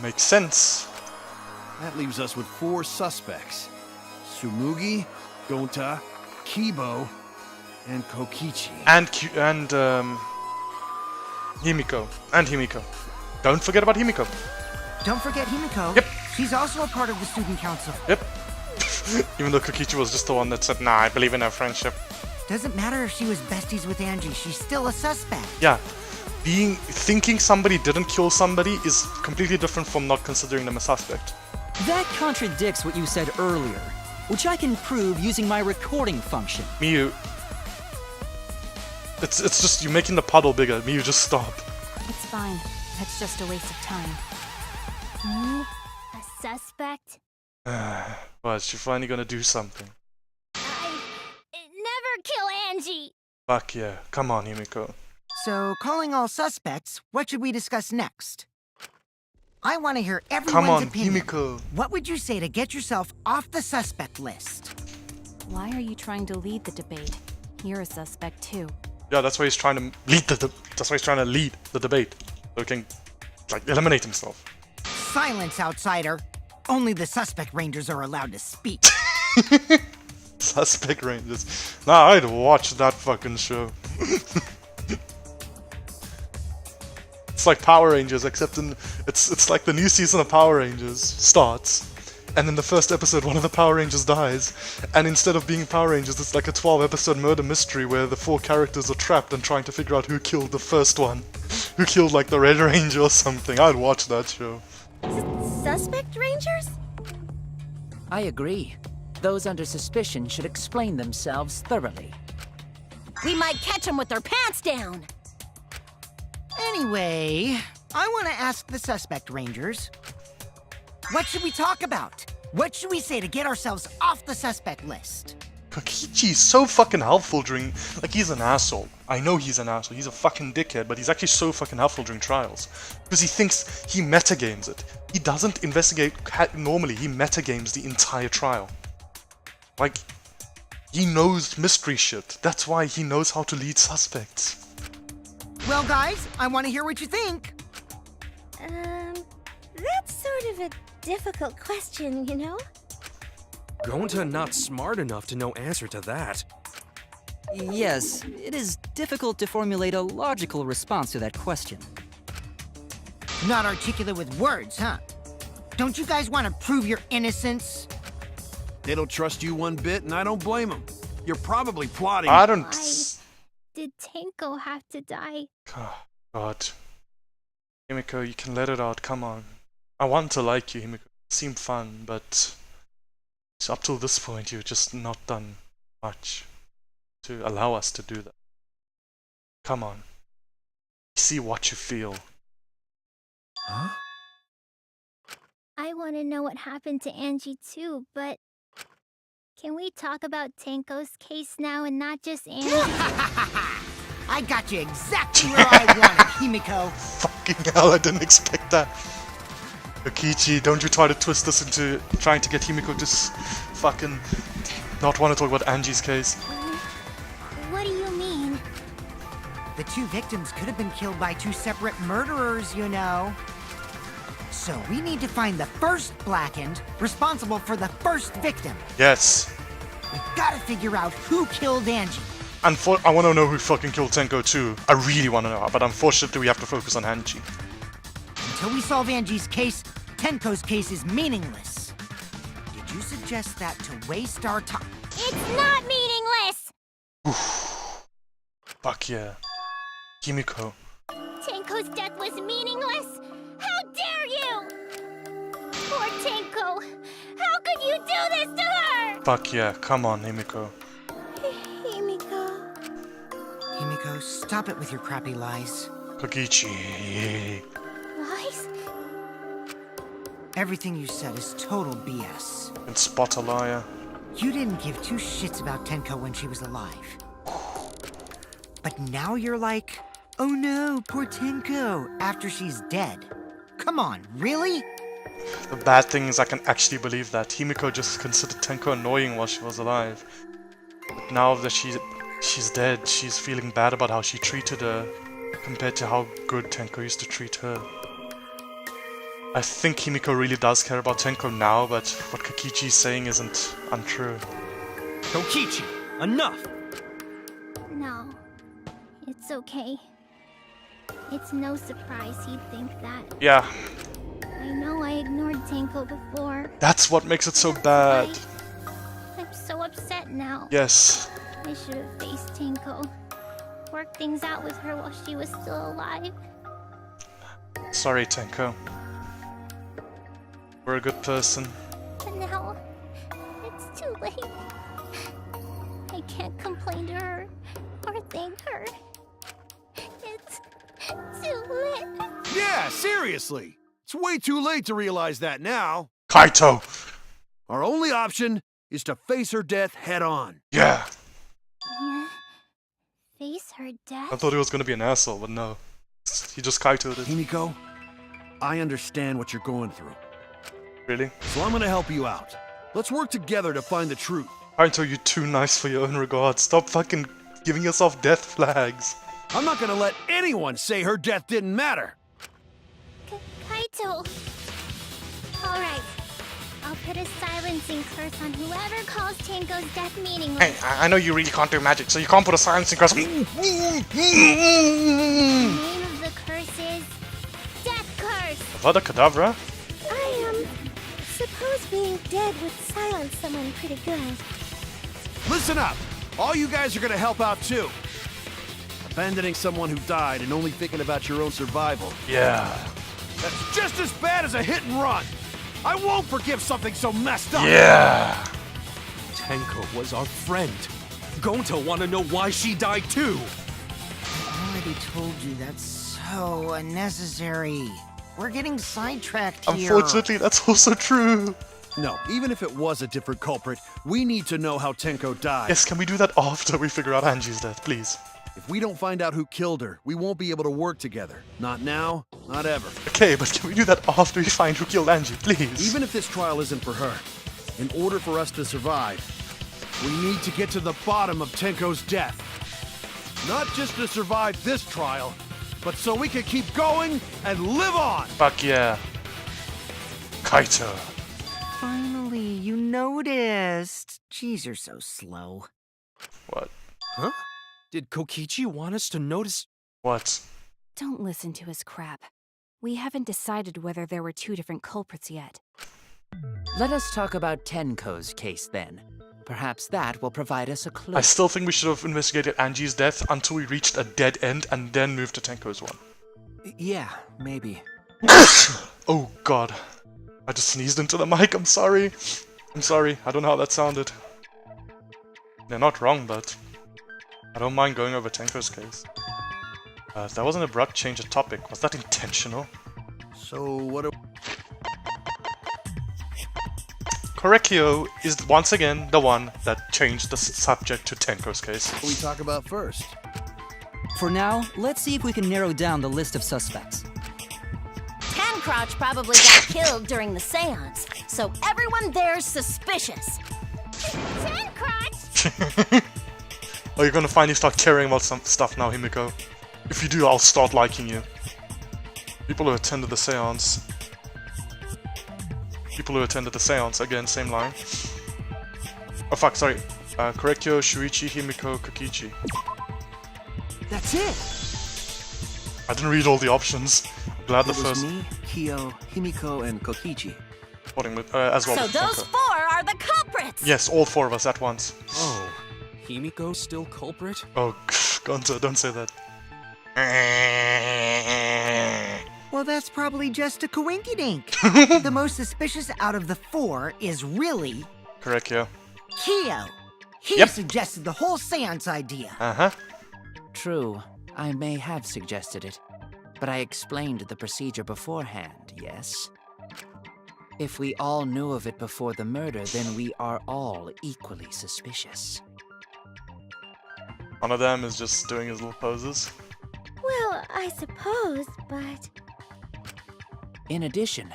Makes sense. That leaves us with 4 suspects. Tsumugi, Gonta, Kibo, and Kokichi. And Himiko. And Himiko. Don't forget about Himiko. Don't forget Himiko. Yep. She's also a part of the student council. Yep. Even though Kokichi was just the one that said, nah, I believe in our friendship. Doesn't matter if she was besties with Angie, she's still a suspect. Yeah. Thinking somebody didn't kill somebody is completely different from not considering them a suspect. That contradicts what you said earlier, which I can prove using my recording function. Miu. It's just you making the puddle bigger. Miu, just stop. It's fine. That's just a waste of time. A suspect? Well, is she finally gonna do something? Never kill Angie! Fuck yeah. Come on, Himiko. So, calling all suspects, what should we discuss next? I want to hear everyone's Come on, opinion. Himiko. What would you say to get yourself off the suspect list? Why are you trying to lead the debate? You're a suspect too. Yeah, that's why he's trying to lead the debate. So he can, like, eliminate himself. Silence, outsider. Only the suspect rangers are allowed to speak. Suspect Rangers. Nah, I'd watch that fucking show. It's like Power Rangers, except it's like the new season of Power Rangers starts, and in the first episode one of the Power Rangers dies, and instead of being Power Rangers, it's like a 12-episode murder mystery where the 4 characters are trapped and trying to figure out who killed the first one. Who killed, like, the Red Ranger or something. I'd watch that show. Suspect rangers? I agree. Those under suspicion should explain themselves thoroughly. We might catch them with their pants down! Anyway, I want to ask the suspect rangers. What should we talk about? What should we say to get ourselves off the suspect list? Kokichi's so fucking helpful during... Like, he's an asshole. I know he's an asshole. He's a fucking dickhead, but he's actually so fucking helpful during trials. Because he thinks he metagames it. He doesn't investigate normally. He metagames the entire trial. Like, he knows mystery shit. That's why he knows how to lead suspects. Well, guys, I want to hear what you think. That's sort of a difficult question, you know? Gonta not smart enough to know answer to that. Yes, it is difficult to formulate a logical response to that question. Not articulate with words, huh? Don't you guys want to prove your innocence? They don't trust you one bit, and I don't blame them. You're probably plotting. I don't. Why did Tenko have to die? God. Himiko, you can let it out, come on. I want to like you, Himiko. You seem fun, but up till this point, you've just not done much to allow us to do that. Come on. See what you feel. Huh? I want to know what happened to Angie too, but can we talk about Tenko's case now and not just Angie? I got you exactly where I wanted, Himiko. Fucking hell, I didn't expect that. Kokichi, don't you try to twist this into trying to get Himiko to fucking not want to talk about Angie's case. What do you mean? The two victims could have been killed by two separate murderers, you know. So we need to find the first Blackened responsible for the first victim. Yes. We gotta figure out who killed Angie. I want to know who fucking killed Tenko too. I really want to know, but unfortunately we have to focus on Angie. Until we solve Angie's case, Tenko's case is meaningless. Did you suggest that to waste our time? It's not meaningless! Fuck yeah. Himiko. Tenko's death was meaningless? How dare you! Poor Tenko! How could you do this to her? Fuck yeah, come on, Himiko. Himiko... Himiko, stop it with your crappy lies. Kokichi. Lies? Everything you said is total BS. And spot a liar. You didn't give two shits about Tenko when she was alive. But now you're like, oh no, poor Tenko, after she's dead. Come on, really? The bad thing is I can actually believe that. Himiko just considered Tenko annoying while she was alive. But now that she's dead, she's feeling bad about how she treated her compared to how good Tenko used to treat her. I think Himiko really does care about Tenko now, but what Kokichi is saying isn't untrue. Kokichi, enough! No. It's okay. It's no surprise he'd think that. Yeah. I know I ignored Tenko before. That's what makes it so bad. I'm so upset now. Yes. I should have faced Tenko. Worked things out with her while she was still alive. Sorry, Tenko. We're a good person. But now, it's too late. I can't complain to her or thank her. It's too late. Yeah, seriously. It's way too late to realize that now. Kaito! Our only option is to face her death head on. Yeah. Yeah. Face her death? I thought he was gonna be an asshole, but no. He just Kaito'd it. Himiko, I understand what you're going through. Really? So I'm gonna help you out. Let's work together to find the truth. Kaito, you're too nice for your own regard. Stop fucking giving yourself death flags. I'm not gonna let anyone say her death didn't matter. Kaito! Alright. I'll put a silencing curse on whoever calls Tenko's death meaningless. Hey, I know you really can't do magic, so you can't put a silencing curse. The name of the curse is... Death Curse! Avada Kedavra? I suppose being dead would silence someone pretty good. Listen up! All you guys are gonna help out too. Abandoning someone who died and only thinking about your own survival. Yeah. That's just as bad as a hit and run! I won't forgive something so messed up! Yeah! Tenko was our friend. Gonta wanna know why she died too! I already told you that's so unnecessary. We're getting sidetracked here. Unfortunately, that's also true. No, even if it was a different culprit, we need to know how Tenko died. Yes, can we do that after we figure out Angie's death, please? If we don't find out who killed her, we won't be able to work together. Not now, not ever. Okay, but can we do that after we find who killed Angie, please? Even if this trial isn't for her, in order for us to survive, we need to get to the bottom of Tenko's death. Not just to survive this trial, but so we can keep going and live on! Fuck yeah. Kaito. Finally, you noticed. Jeez, you're so slow. What? Huh? Did Kokichi want us to notice? What? Don't listen to his crap. We haven't decided whether there were two different culprits yet. Let us talk about Tenko's case then. Perhaps that will provide us a clue. I still think we should have investigated Angie's death until we reached a dead end and then moved to Tenko's one. Yeah, maybe. Oh god. I just sneezed into the mic, I'm sorry. I'm sorry, I don't know how that sounded. They're not wrong, but I don't mind going over Tenko's case. That was an abrupt change of topic. Was that intentional? So, what are... Korekiyo is once again the one that changed the subject to Tenko's case. we talk about first? For now, let's see if we can narrow down the list of suspects. Tancrouch probably got killed during the seance, so everyone there's suspicious. Tancrouch! Oh, you're gonna finally start caring about some stuff now, Himiko. If you do, I'll start liking you. People who attended the seance. People who attended the seance, again, same line. Oh fuck, sorry. Korekiyo, Shuichi, Himiko, Kokichi. That's it! I didn't read all the options. I'm glad the It was first... me, Kyo, Himiko, and Kokichi. Supporting with, as well So with those Tenko. four are the culprits! Yes, all four of us at once. Oh, Himiko's still culprit? Oh, Gonzo, don't say that. Well, that's probably just a coinkydink. The most suspicious out of the four is really Korekiyo. Kyo. He Yep. suggested the whole seance idea. Uh-huh. True, I may have suggested it, but I explained the procedure beforehand, yes? If we all knew of it before the murder, then we are all equally suspicious. One of them is just doing his little poses. Well, I suppose, but... In addition,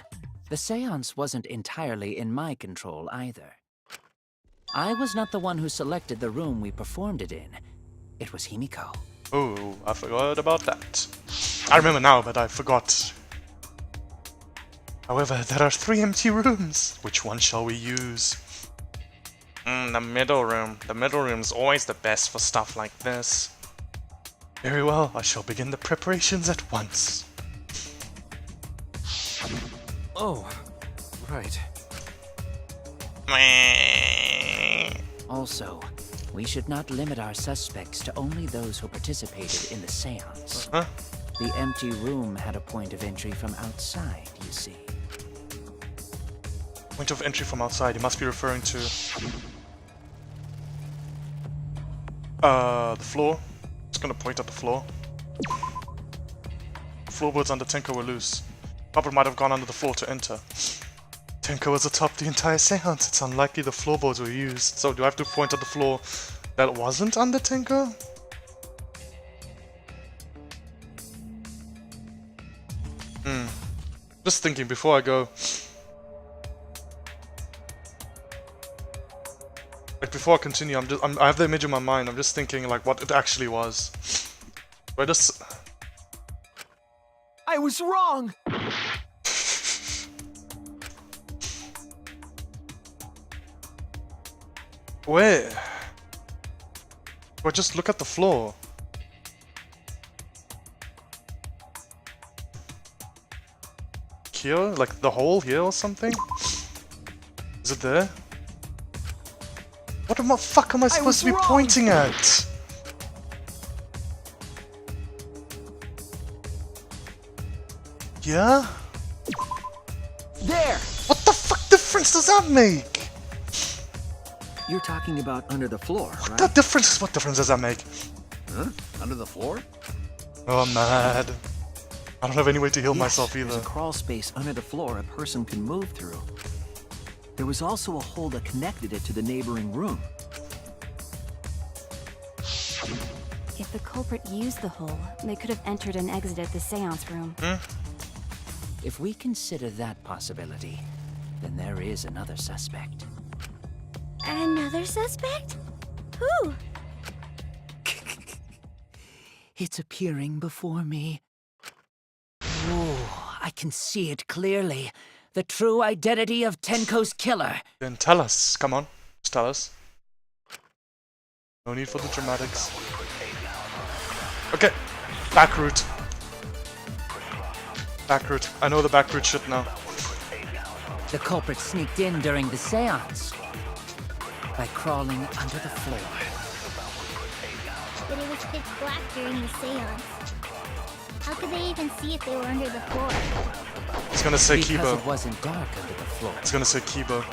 the seance wasn't entirely in my control either. I was not the one who selected the room we performed it in. It was Himiko. Oh, I forgot about that. I remember now, but I forgot. However, there are 3 empty rooms. Which one shall we use? The middle room. The middle room's always the best for stuff like this. Very well, I shall begin the preparations at once. Oh, right. Also, we should not limit our suspects to only those who participated in the seance. Huh? The empty room had a point of entry from outside, you see. Point of entry from outside, you must be referring to... the floor. Just gonna point at the floor. The floorboards under Tenko were loose. Robert might have gone under the floor to enter. Tenko was atop the entire seance. It's unlikely the floorboards were used. So do I have to point at the floor that wasn't under Tenko? Just thinking before I go. Like before I continue, I have the image in my mind. I'm just thinking like what it actually was. I just... I was wrong! Where? Or just look at the floor. Here? Like the hole here or something? Is it there? What the fuck am I supposed to be pointing at? Yeah? There! What the fuck difference does that make? You're talking about under the floor, right? What difference does that make? Huh? Under the floor? Oh, I'm mad. I don't have any way to heal Yes, myself there's either. a crawl space under the floor a person can move through. There was also a hole that connected it to the neighboring room. If the culprit used the hole, they could have entered and exited the seance room. If we consider that possibility, then there is another suspect. Another suspect? Who? It's appearing before me. Ooh, I can see it clearly. The true identity of Tenko's killer. Then tell us. Come on. Just tell us. No need for the dramatics. Okay. Back route. Back route. I know the back route shit now. The culprit sneaked in during the seance by crawling under the floor. But it was pitch black during the seance. How could they even see if they were under the floor? It's gonna say Because Kibo. it wasn't dark under the floor. It's gonna say Kibo.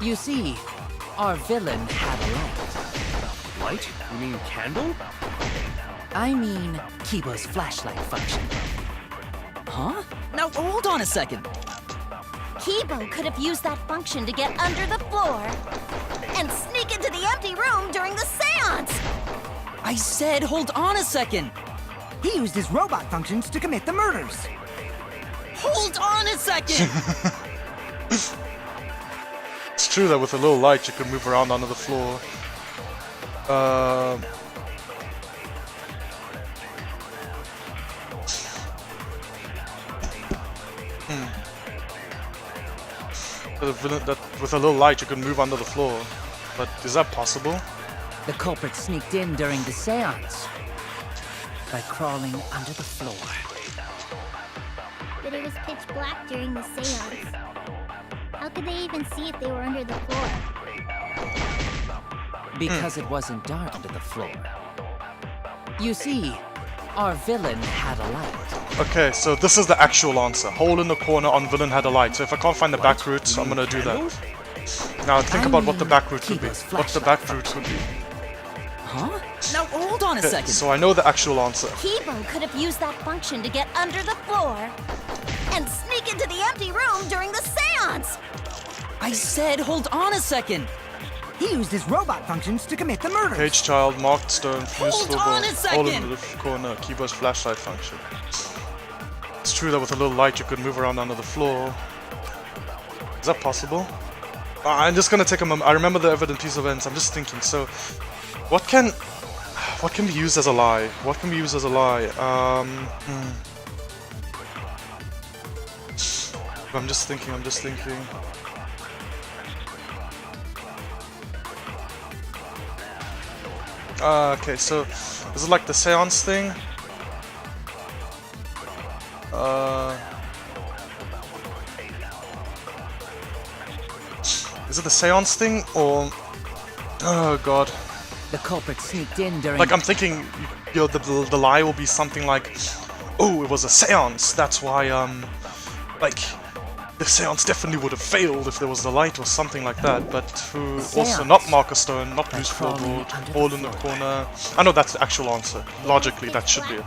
You see, our villain had a light. Light? You mean candle? I mean, Kibo's flashlight function. Huh? Now hold on a second. Kibo could have used that function to get under the floor and sneak into the empty room during the seance! I said hold on a second. He used his robot functions to commit the murders. Hold on a second. It's true that with a little light you could move around under the floor. That with a little light you could move under the floor. But is that possible? The culprit sneaked in during the seance by crawling under the floor. But it was pitch black during the seance. How could they even see if they were under the floor? Because it wasn't dark under the floor. You see, our villain had a light. Okay, so this is the actual answer. Hole in the corner on villain had a light. So if I can't find the back route, I'm gonna do that. Now think about what the back route would be. What the back route would be. Huh? Now hold on a Okay, second. so I know the actual answer. Kibo could have used that function to get under the floor and sneak into the empty room during the seance! I said hold on a second. He used his robot functions to commit the murders. Cage child, marked stone, fuse Hold football, on a hole in second. the corner, Kibo's flashlight function. It's true that with a little light you could move around under the floor. Is that possible? I'm just gonna take a moment. I remember the evident piece of events. I'm just thinking. So, what can be used as a lie? What can be used as a lie? I'm just thinking. Okay, so is it like the seance thing? Is it the seance thing or? Oh god. The culprit sneaked in during. Like I'm thinking, you know, the lie will be something like, oh, it was a seance. That's why like the seance definitely would have failed if there was the light or something like that. But also not marker stone, not loose floorboard, hole in the corner. I know that's the actual answer. Logically, that should be it.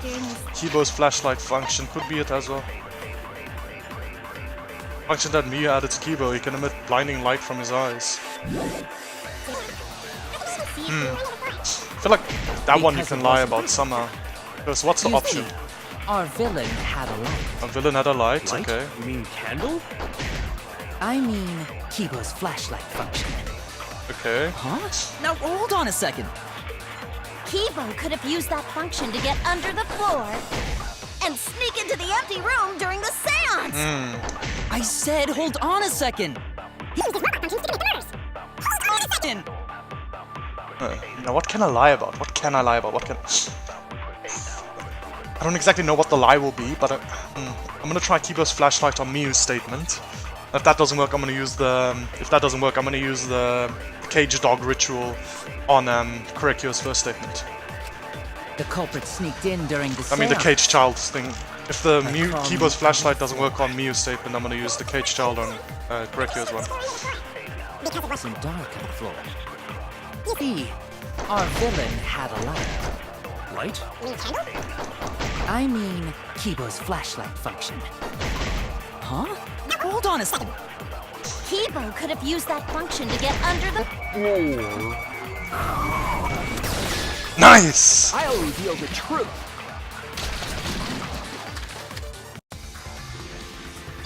Kibo's flashlight function could be it as well. Function that Miyu added to Kibo, he can emit blinding light from his eyes. I feel like that one you can lie about somehow. Because what's the You option? see, our villain had a light. A villain had a light, okay. You mean candle? I mean, Kibo's flashlight function. Okay. Huh? Now hold on a second. Kibo could have used that function to get under the floor and sneak into the empty room during the seance! I said hold on a second. Now what can I lie about? What can I lie about? What can... I don't exactly know what the lie will be, but I'm gonna try Kibo's flashlight on Miyu's statement. If that doesn't work, I'm gonna use the... If that doesn't work, I'm gonna use the cage dog ritual on Korekiyo's first statement. The culprit sneaked in during the I mean the seance. cage child thing. If the Kibo's flashlight doesn't work on Miyu's statement, I'm gonna use the cage child on Korekiyo's one. Because it wasn't dark on the floor. See, our villain had a light. Light? I mean, Kibo's flashlight function. Huh? Hold on a second. Kibo could have used that function to get under the... Nice! I'll reveal the truth.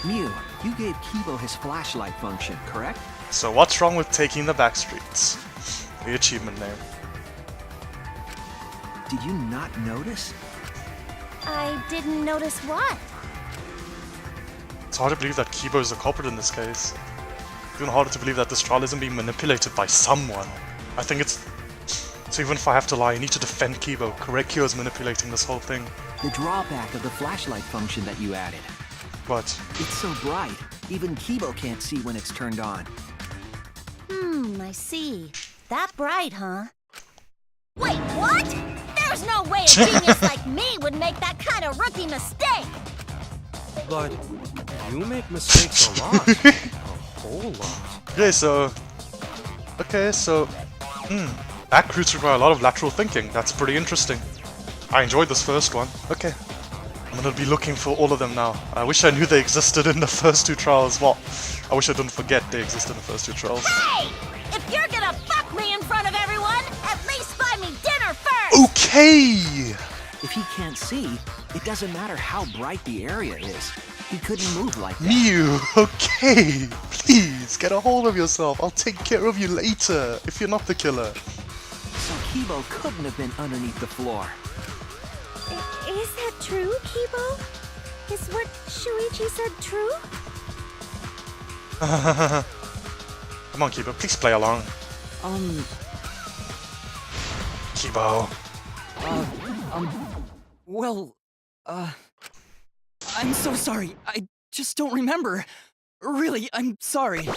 Mew, you gave Kibo his flashlight function, correct? So what's wrong with taking the back streets? The achievement name. Did you not notice? I didn't notice what. It's hard to believe that Kibo is the culprit in this case. It's even harder to believe that this trial isn't being manipulated by someone. I think it's... So even if I have to lie, I need to defend Kibo. Korekiyo is manipulating this whole thing. The drawback of the flashlight function that you added. What? It's so bright, even Kibo can't see when it's turned on. I see. That bright, huh? Wait, what? There's no way a genius like me would make that kind of rookie mistake! But you make mistakes a lot. A whole lot. Okay, so... Back routes require a lot of lateral thinking. That's pretty interesting. I enjoyed this first one. Okay. I'm gonna be looking for all of them now. I wish I knew they existed in the first 2 trials. Well, I wish I didn't forget they existed in the first 2 trials. Hey! If you're gonna fuck me in front of everyone, at least buy me dinner first! Okay! If he can't see, it doesn't matter how bright the area is. He couldn't move like that. Miu, okay! Please, get a hold of yourself. I'll take care of you later, if you're not the killer. So Kibo couldn't have been underneath the floor. Is that true, Kibo? Is what Shuichi said true? Come on, Kibo, please play along. Kibo. Well, I'm so sorry. I just don't remember. Really, I'm sorry. Turn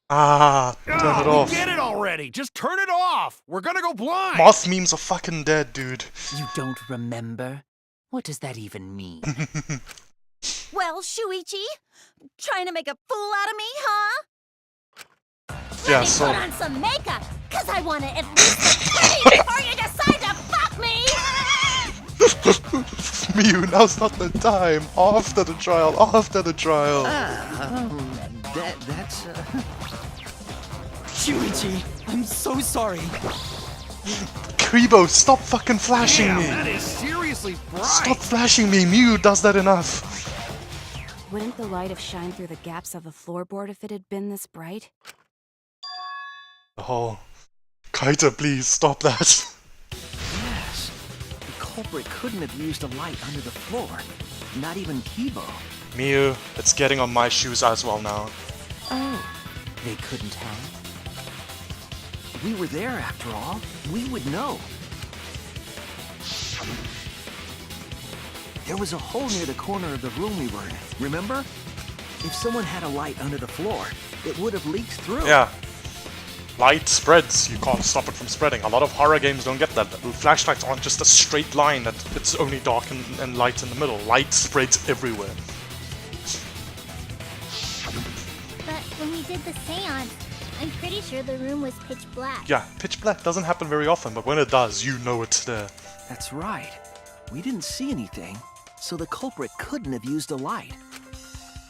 it off. Get it already! Just turn it off! We're gonna go blind! Moth memes are fucking dead, dude. You don't remember? What does that even mean? Well, Shuichi, trying to make a fool out of me, huh? Yeah, Let me so... put on some makeup, cause I wanna at least look pretty before you decide to fuck me! Miu, now's not the time. After the trial, after the trial. That's Shuichi, I'm so sorry. Kibo, stop fucking flashing Damn, me. that is seriously bright! Stop flashing me. Miu does that enough. Wouldn't the light have shined through the gaps of the floorboard if it had been this bright? Oh, Kaita, please stop that. yes. The culprit couldn't have used a light under the floor. Not even Kibo. Miu, it's getting on my shoes as well now. Oh, they couldn't have. We were there after all. We would know. There was a hole near the corner of the room we were in. Remember? If someone had a light under the floor, it would have leaked through. Yeah. Light spreads. You can't stop it from spreading. A lot of horror games don't get that. Flashlights aren't just a straight line that it's only dark and light in the middle. Light spreads everywhere. But when we did the seance, I'm pretty sure the room was pitch black. Yeah, pitch black doesn't happen very often, but when it does, you know it's there. That's right. We didn't see anything, so the culprit couldn't have used a light.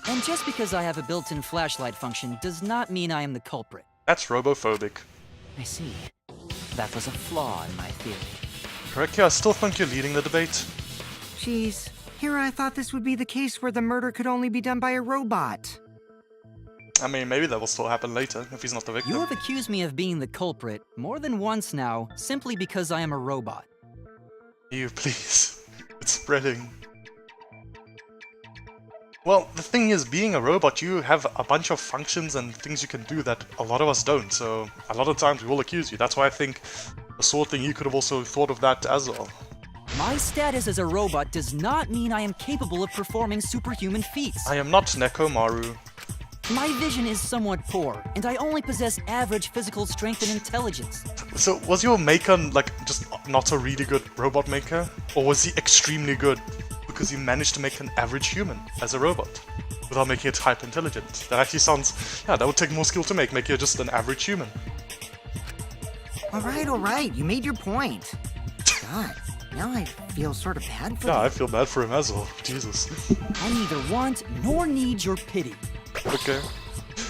And just because I have a built-in flashlight function does not mean I am the culprit. That's robophobic. I see. That was a flaw in my theory. Korekiyo, I still think you're leading the debate. Jeez, here I thought this would be the case where the murder could only be done by a robot. I mean, maybe that will still happen later, if he's not the victim. You have accused me of being the culprit more than once now, simply because I am a robot. You, please. It's spreading. Well, the thing is, being a robot, you have a bunch of functions and things you can do that a lot of us don't, so a lot of times we will accuse you. That's why I think the sword thing, you could have also thought of that as well. My status as a robot does not mean I am capable of performing superhuman feats. I am not Nekomaru. My vision is somewhat poor, and I only possess average physical strength and intelligence. So, was your maker, like, just not a really good robot maker? Or was he extremely good because he managed to make an average human as a robot without making it hyper intelligent? That actually sounds, yeah, that would take more skill to make you just an average human. Alright, you made your point. God, now I feel sort of bad for Yeah, you. I feel bad for him as well. Jesus. I neither want nor need your pity. Okay.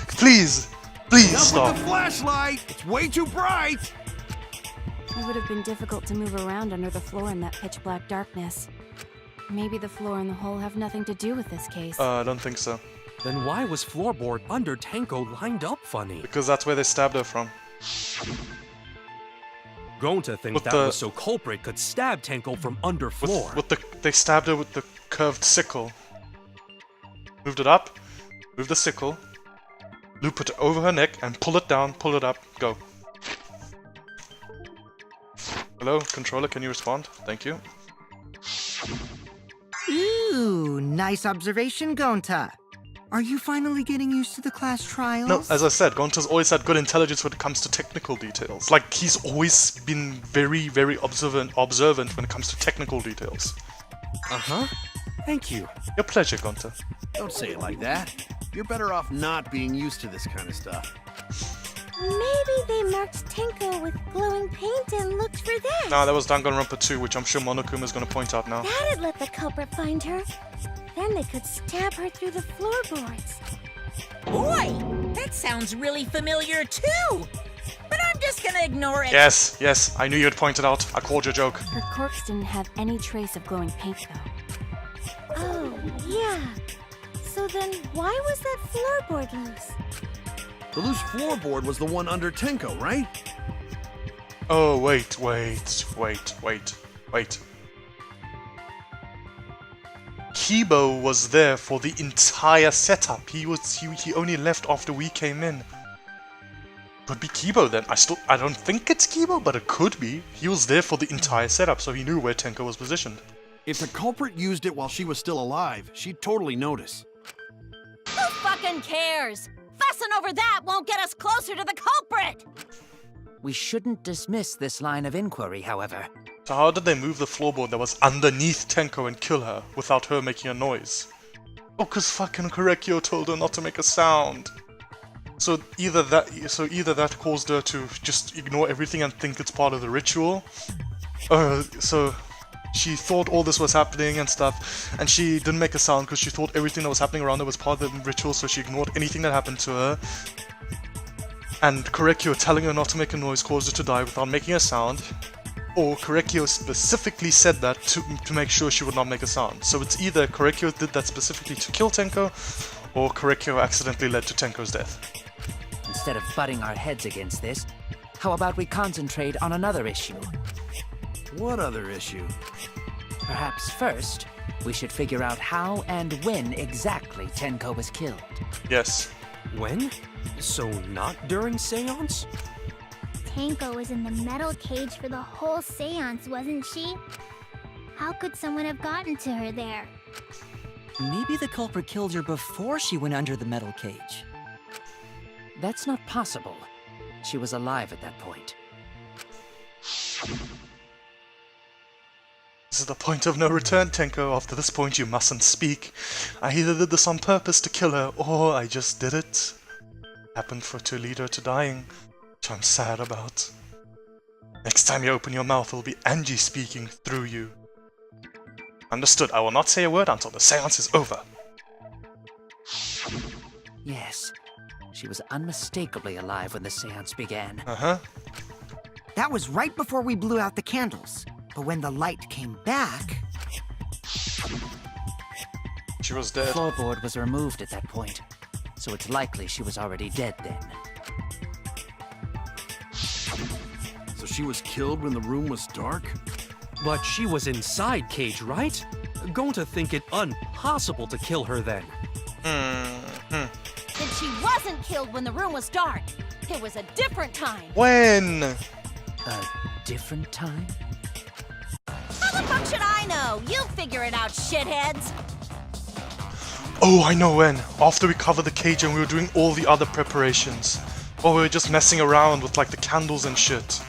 Please! Please Enough stop! with the flashlight! It's way too bright! It would have been difficult to move around under the floor in that pitch black darkness. Maybe the floor and the hole have nothing to do with this case. I don't think so. Then why was floorboard under Tanko lined up funny? Because that's where they stabbed her from. Gonta thinks With that the- was so culprit could stab Tanko from under floor. They stabbed her with the curved sickle. Moved it up. Move the sickle. Loop it over her neck and pull it down, pull it up, go. Hello, controller, can you respond? Thank you. Ooh, nice observation, Gonta. Are you finally getting used to the class trials? No, as I said, Gonta's always had good intelligence when it comes to technical details. Like, he's always been very, very observant when it comes to technical details. Uh-huh. Thank you. Your pleasure, Gonta. Don't say it like that. You're better off not being used to this kind of stuff. Maybe they marked Tenko with glowing paint and looked for this. Nah, that was Danganronpa 2, which I'm sure Monokuma is going to point out now. That'd let the culprit find her. Then they could stab her through the floorboards. Boy, that sounds really familiar too. But I'm just gonna ignore it. Yes, I knew you'd point it out. I called your joke. Her corpse didn't have any trace of glowing paint, though. Oh, yeah. So then why was that floorboard loose? The loose floorboard was the one under Tenko, right? Oh, wait. Kibo was there for the entire setup. He only left after we came in. Could be Kibo then. I don't think it's Kibo, but it could be. He was there for the entire setup, so he knew where Tenko was positioned. If the culprit used it while she was still alive, she'd totally notice. Who fucking cares? Fussing over that won't get us closer to the culprit! We shouldn't dismiss this line of inquiry, however. So how did they move the floorboard that was underneath Tenko and kill her without her making a noise? Oh, cause fucking Korekiyo told her not to make a sound. So either that caused her to just ignore everything and think it's part of the ritual. So she thought all this was happening and stuff, and she didn't make a sound because she thought everything that was happening around her was part of the ritual, so she ignored anything that happened to her. And Korekiyo telling her not to make a noise caused her to die without making a sound. Or Korekiyo specifically said that to make sure she would not make a sound. So it's either Korekiyo did that specifically to kill Tenko, or Korekiyo accidentally led to Tenko's death. Instead of butting our heads against this, how about we concentrate on another issue? What other issue? Perhaps first, we should figure out how and when exactly Tenko was killed. Yes. When? So not during seance? Tenko was in the metal cage for the whole seance, wasn't she? How could someone have gotten to her there? Maybe the culprit killed her before she went under the metal cage. That's not possible. She was alive at that point. This is the point of no return, Tenko. After this point, you mustn't speak. I either did this on purpose to kill her, or I just did it. Happened to lead her to dying, which I'm sad about. Next time you open your mouth, it'll be Angie speaking through you. Understood. I will not say a word until the seance is over. Yes. She was unmistakably alive when the seance began. Uh-huh. That was right before we blew out the candles. But when the light came back... She was dead. The floorboard was removed at that point, so it's likely she was already dead then. So she was killed when the room was dark? But she was inside Cage, right? Going to think it impossible to kill her then. Then she wasn't killed when the room was dark. It was a different time. When? A different time? How the fuck should I know? You figure it out, shitheads. Oh, I know when. After we covered the cage and we were doing all the other preparations. While we were just messing around with like the candles and shit.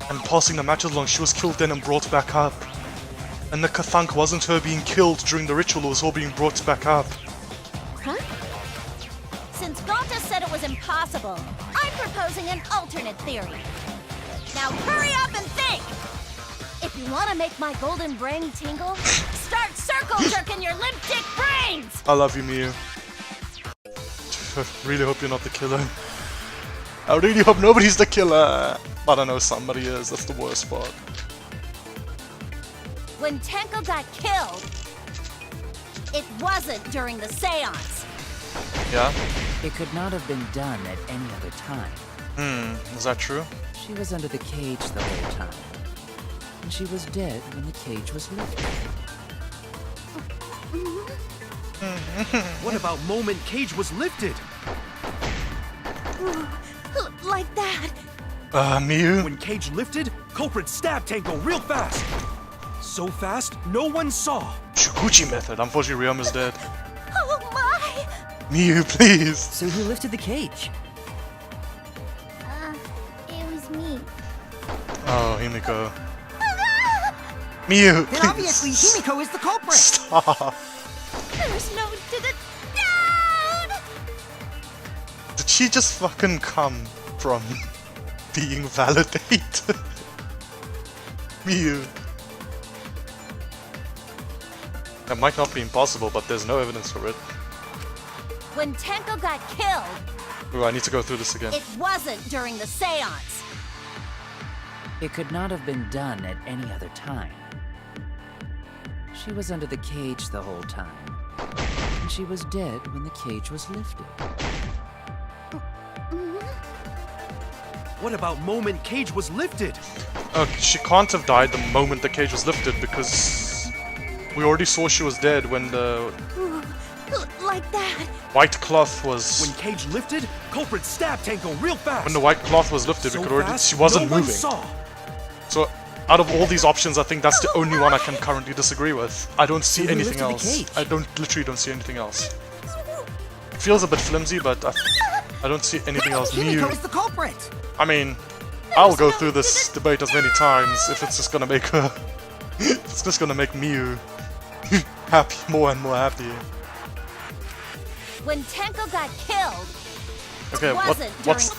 And passing the matches along, she was killed then and brought back up. And the Kathunk wasn't her being killed during the ritual, it was her being brought back up. Huh? Since Gonta said it was impossible, I'm proposing an alternate theory. Now hurry up and think! If you want to make my golden brain tingle, start circle jerking your limp dick brains! I love you, Miyu. I really hope you're not the killer. I really hope nobody's the killer. But I know somebody is, that's the worst part. When Tenko got killed, it wasn't during the seance. Yeah? It could not have been done at any other time. Is that true? She was under the cage the whole time. And she was dead when the cage was lifted. What about moment Cage was lifted? Like that. Miyu? When Cage lifted, culprit stabbed Tango real fast. So fast, no one saw. Shukuchi method. Unfortunately, Ryoma is dead. Oh my! Miyu, please. So who lifted the cage? It was me. Oh, Himiko. Miyu, Then please. obviously Himiko is the culprit. Stop. There's no down! Did she just fucking come from being validated? Miyu. That might not be impossible, but there's no evidence for it. When Tenko got killed, Ooh, I need to go through this again. it wasn't during the seance. It could not have been done at any other time. She was under the cage the whole time. And she was dead when the cage was lifted. What about moment Cage was lifted? She can't have died the moment the cage was lifted because we already saw she was dead when the Like that. white cloth was... When Cage lifted, culprit stabbed Tango real fast. When the white cloth was lifted, so we could already... fast, She wasn't no one moving. saw. So, out of all these options, I think that's the only one I can currently disagree with. I don't see who anything lifted the else. cage? I literally don't see anything else. It feels a bit flimsy, but I don't see anything else. Himiko Miyu. is the culprit. I mean, I'll go through this debate as many times if it's just gonna make her... it's just gonna make Miyu happy, more and more happy. When Tenko got killed, Okay, wasn't what's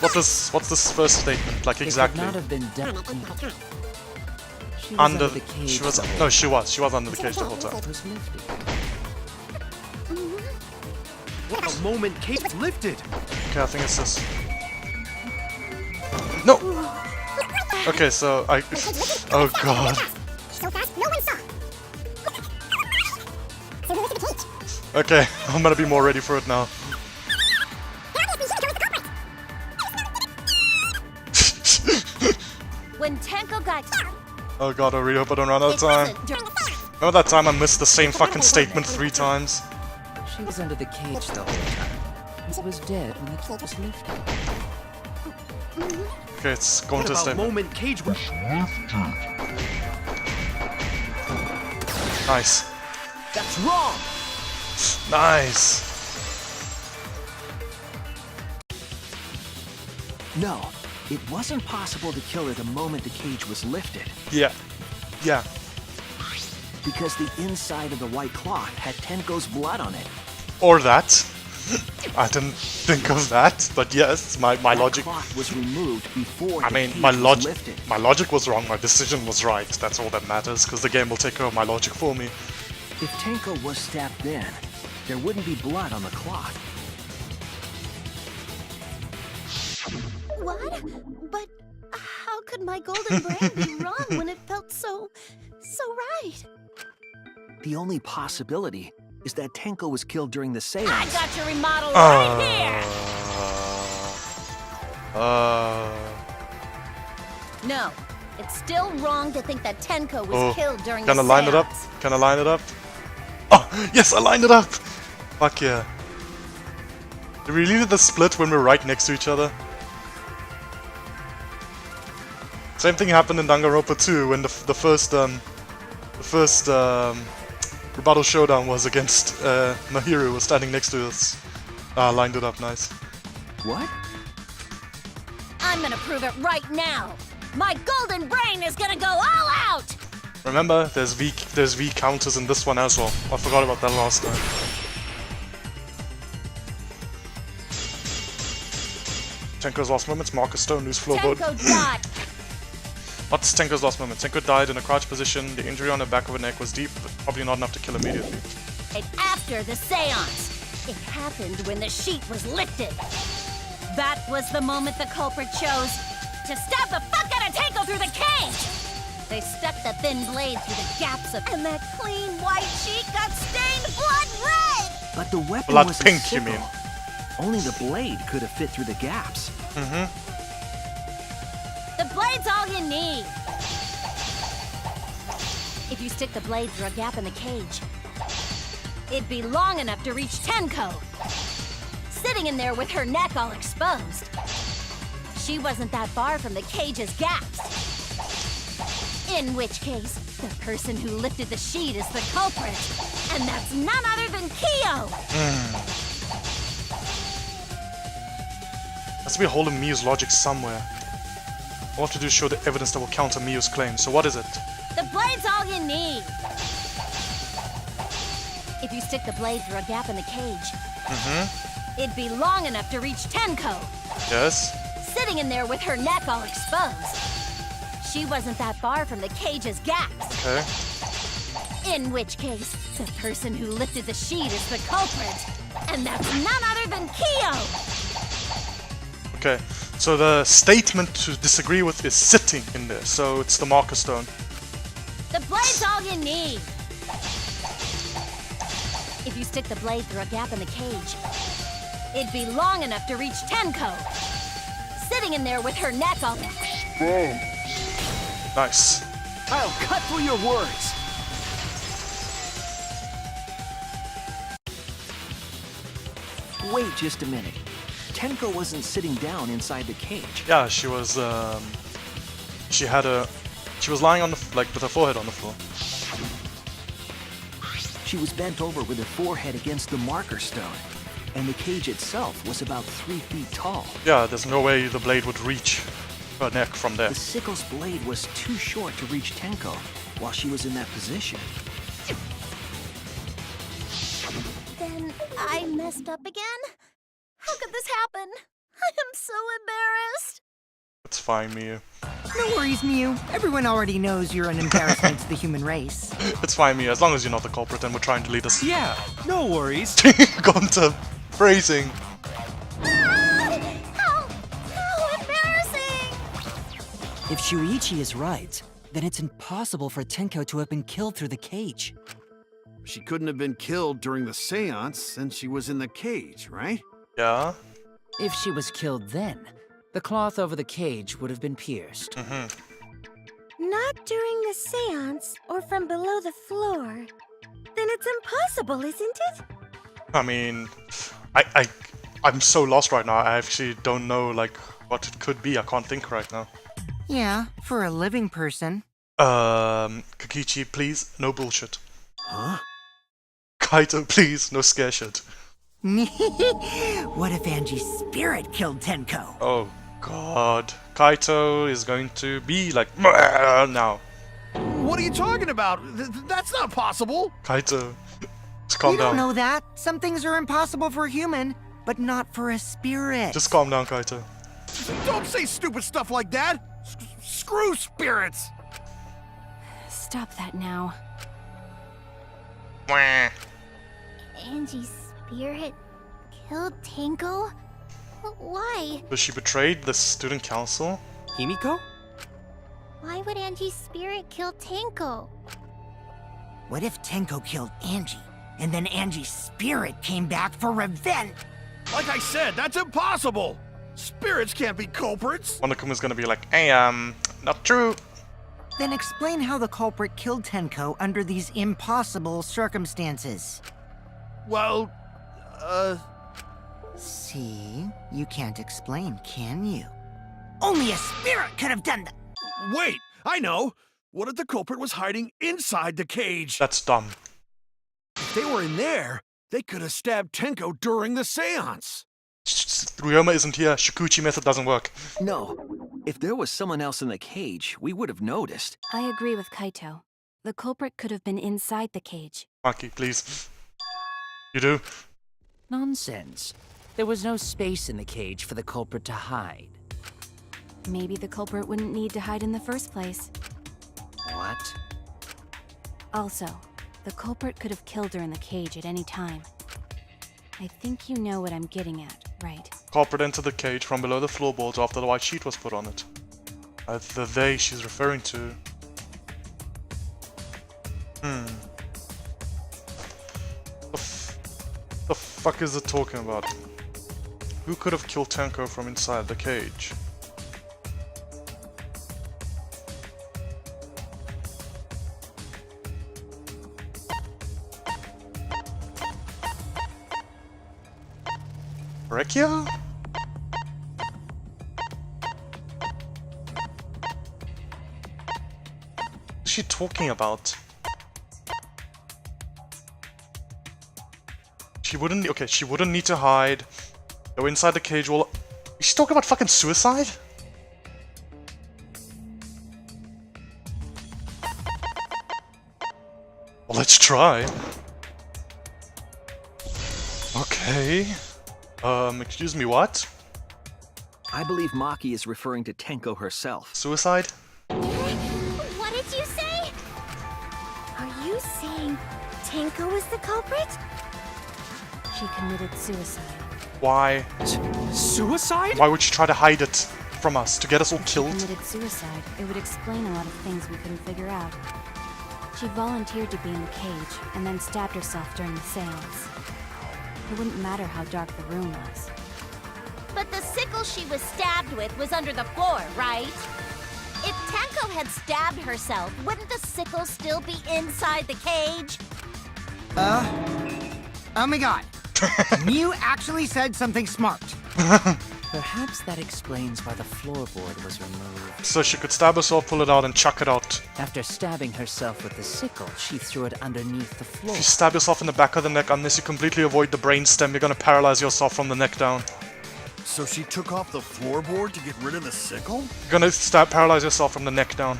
this first statement like exactly? It could not have been done. She was Under the cage. she was the whole no, she was under the cage the whole time. time. Was lifted. What about moment Cage was lifted? Okay, I think it's this. No. Okay, so I. Oh god. So fast, no one saw. So who lifted the cage? Okay, I'm gonna be more ready for it now. when Tenko got Oh god, I really hope I don't run out of it time. wasn't during Remember that time I missed the same fucking statement 3 times? She was under the cage the whole time. She was dead when the cage was lifted. Okay, it's going What to a about statement. moment Cage was Nice. That's wrong. Nice. No, it wasn't possible to kill her the moment the cage was lifted, Yeah. Yeah. because the inside of the white cloth had Tenko's blood on it. Or that. I didn't think of that, but yes, my That logic. cloth was removed before I the mean, cage my was logic. lifted. My logic was wrong. My decision was right. That's all that matters, because the game will take care of my logic for me. If Tenko was stabbed then, there wouldn't be blood on the cloth. What? But how could my golden brain be wrong when it felt so right? The only possibility is that Tenko was killed during the seance. I got your remodel right here. No, it's still wrong to think that Tenko was killed during the Can I line it up? seance. Can I line it up? Oh, yes, I lined it up! Fuck yeah. Did we really do the split when we're right next to each other? Same thing happened in Danganronpa 2 when the first rebuttal showdown was against Mahiru was standing next to us. Ah, lined it up, nice. What? I'm gonna prove it right now. My golden brain is gonna go all out. Remember, there's V counters in this one as well. I forgot about that last time. Tenko's last moments, Marcus Stone, loose floorboard. Tenko died. What's Tenko's last moment? Tenko died in a crouch position. The injury on the back of her neck was deep, but probably not enough to kill immediately. And after the seance, it happened when the sheet was lifted. That was the moment the culprit chose to stab the fuck out of Tenko through the cage. They stuck the thin blade through the gaps of, and that clean white sheet got stained blood red. But the weapon Blood was pink, a you sickle. mean? Only the blade could have fit through the gaps. Mm-hmm. The blade's all you need. If you stick the blade through a gap in the cage, It'd be long enough to reach Tenko. Sitting in there with her neck all exposed. She wasn't that far from the cage's gaps. In which case, the person who lifted the sheet is the culprit. And that's none other than Kiyo! Has to be a hole in Miyu's logic somewhere. All I have to do is show the evidence that will counter Miyu's claim. So what is it? The blade's all you need! If you stick the blade through a gap in the cage, it'd be long enough to reach Tenko. Yes? Sitting in there with her neck all exposed. She wasn't that far from the cage's gaps. Okay. In which case, the person who lifted the sheet is the culprit. And that's none other than Kiyo! Okay. So the statement to disagree with is sitting in there. So it's the marker stone. The blade's all you need! If you stick the blade through a gap in the cage, it'd be long enough to reach Tenko. Sitting in there with her neck all... Nice. I'll cut through your words. Wait just a minute. Tenko wasn't sitting down inside the cage. Yeah, she was, she was lying on the, with her forehead on the floor. She was bent over with her forehead against the marker stone. And the cage itself was about 3 feet tall. Yeah, there's no way the blade would reach her neck from there. The sickle's blade was too short to reach Tenko while she was in that position. Then I messed up again? How could this happen? I am so embarrassed. It's fine, Miyu. No worries, Miyu. Everyone already knows you're an embarrassment to the human race. It's fine, Miyu, as long as you're not the culprit and we're trying to lead us. Yeah, no worries. Gone to phrasing. How embarrassing! If Shuichi is right, then it's impossible for Tenko to have been killed through the cage. She couldn't have been killed during the seance since she was in the cage, right? Yeah? If she was killed then, the cloth over the cage would have been pierced. Not during the seance or from below the floor. Then it's impossible, isn't it? I mean, I'm so lost right now. I actually don't know, what it could be. I can't think right now. Yeah, for a living person. Kokichi, please, no bullshit. Huh? Kaito, please, no scare shit. What if Angie's spirit killed Tenko? Oh, God. Kaito is going to be like, now. What are you talking about? That's not possible. Kaito, just calm You down. don't know that. Some things are impossible for a human, but not for a spirit. Just calm down, Kaito. Don't say stupid stuff like that. Screw spirits. Stop that now. Angie's spirit killed Tenko? Why? But she betrayed the student council? Himiko? Why would Angie's spirit kill Tenko? What if Tenko killed Angie, and then Angie's spirit came back for revenge? Like I said, that's impossible. Spirits can't be culprits. Wonderkuma's gonna be like, hey, not true. Then explain how the culprit killed Tenko under these impossible circumstances. Well, See? You can't explain, can you? Only a spirit could have done that! wait, I know. What if the culprit was hiding inside the cage? That's dumb. If they were in there, they could have stabbed Tenko during the seance. Ryoma isn't here. Shikuchi method doesn't work. No. If there was someone else in the cage, we would have noticed. I agree with Kaito. The culprit could have been inside the cage. Maki, please. You do? Nonsense. There was no space in the cage for the culprit to hide. Maybe the culprit wouldn't need to hide in the first place. What? Also, the culprit could have killed her in the cage at any time. I think you know what I'm getting at, right? Culprit entered the cage from below the floorboards after the white sheet was put on it. The they she's referring to. The fuck is it talking about? Who could have killed Tenko from inside the cage? Korekiyo? What's she talking about? She wouldn't. Okay, she wouldn't need to hide. Go inside the cage. Well, is she talking about fucking suicide? Well, let's try. Okay. Excuse me, what? I believe Maki is referring to Tenko herself. Suicide? What did you say? Are you saying Tenko was the culprit? She committed suicide. Why? Suicide? Why would she try to hide it from us? To get us all If she killed? committed suicide, it would explain a lot of things we couldn't figure out. She volunteered to be in the cage, and then stabbed herself during the seance. It wouldn't matter how dark the room was. But the sickle she was stabbed with was under the floor, right? If Tenko had stabbed herself, wouldn't the sickle still be inside the cage? Oh my god. You actually said something smart. Perhaps that explains why the floorboard was removed. So she could stab herself, pull it out, and chuck it out. After stabbing herself with the sickle, she threw it underneath the floor. If you stab yourself in the back of the neck, unless you completely avoid the brainstem, you're gonna paralyze yourself from the neck down. So she took off the floorboard to get rid of the sickle? You're gonna paralyze yourself from the neck down.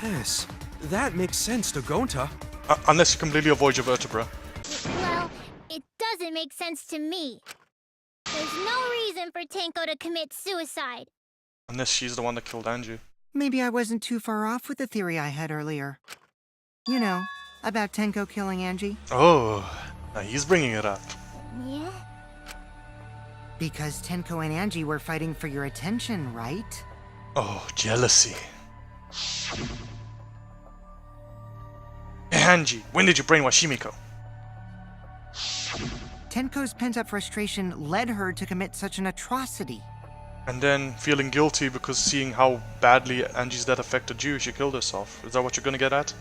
Yes, that makes sense to Gonta. Unless you completely avoid your vertebra. Well, it doesn't make sense to me. There's no reason for Tenko to commit suicide. Unless she's the one that killed Anju. Maybe I wasn't too far off with the theory I had earlier. You know, about Tenko killing Angie. Oh, now he's bringing it up. Yeah? Because Tenko and Angie were fighting for your attention, right? Oh, jealousy. Angie, when did you brainwash Himiko? Tenko's pent-up frustration led her to commit such an atrocity. And then, feeling guilty because seeing how badly Angie's death affected you, she killed herself. Is that what you're gonna get at?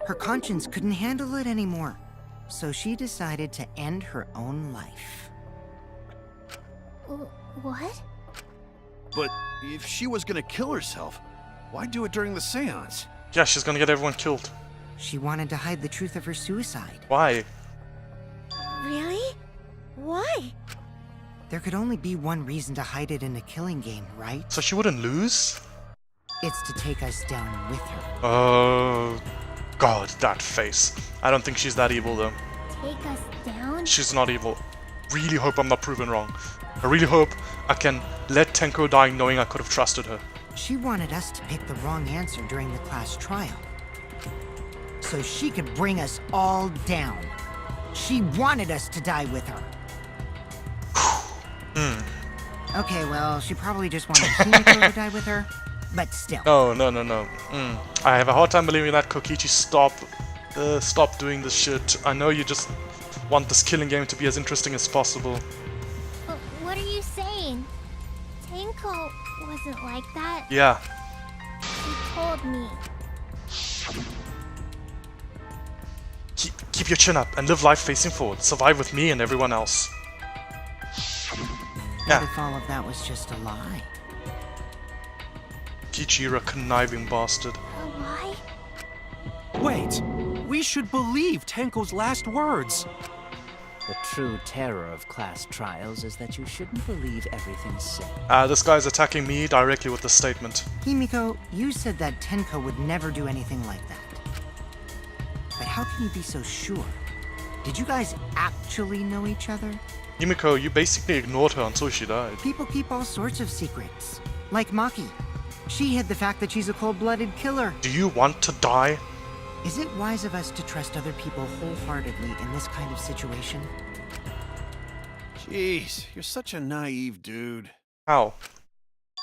Her conscience couldn't handle it anymore, so she decided to end her own life. What? But if she was gonna kill herself, why do it during the seance? Yeah, she's gonna get everyone killed. She wanted to hide the truth of her suicide. Why? Really? Why? There could only be one reason to hide it in a killing game, right? So she wouldn't lose? It's to take us down with her. Oh, God, that face. I don't think she's that evil, though. Take us down? She's not evil. Really hope I'm not proven wrong. I really hope I can let Tenko die knowing I could have trusted her. She wanted us to pick the wrong answer during the class trial, so she could bring us all down. She wanted us to die with her. Okay, well, she probably just wanted Himiko to die with her, but still. Oh, no. I have a hard time believing that, Kokichi. Stop doing this shit. I know you just want this killing game to be as interesting as possible. What are you saying? Tenko wasn't like that. Yeah. She told me. Keep your chin up and live life facing forward. Survive with me and everyone else. What Yeah. if all of that was just a lie? Kichira, conniving bastard. Why? Wait, we should believe Tenko's last words. The true terror of class trials is that you shouldn't believe everything said. This guy's attacking me directly with this statement. Himiko, you said that Tenko would never do anything like that. But how can you be so sure? Did you guys actually know each other? Himiko, you basically ignored her until she died. People keep all sorts of secrets. Like Maki. She hid the fact that she's a cold-blooded killer. Do you want to die? Is it wise of us to trust other people wholeheartedly in this kind of situation? Jeez, you're such a naive dude. How?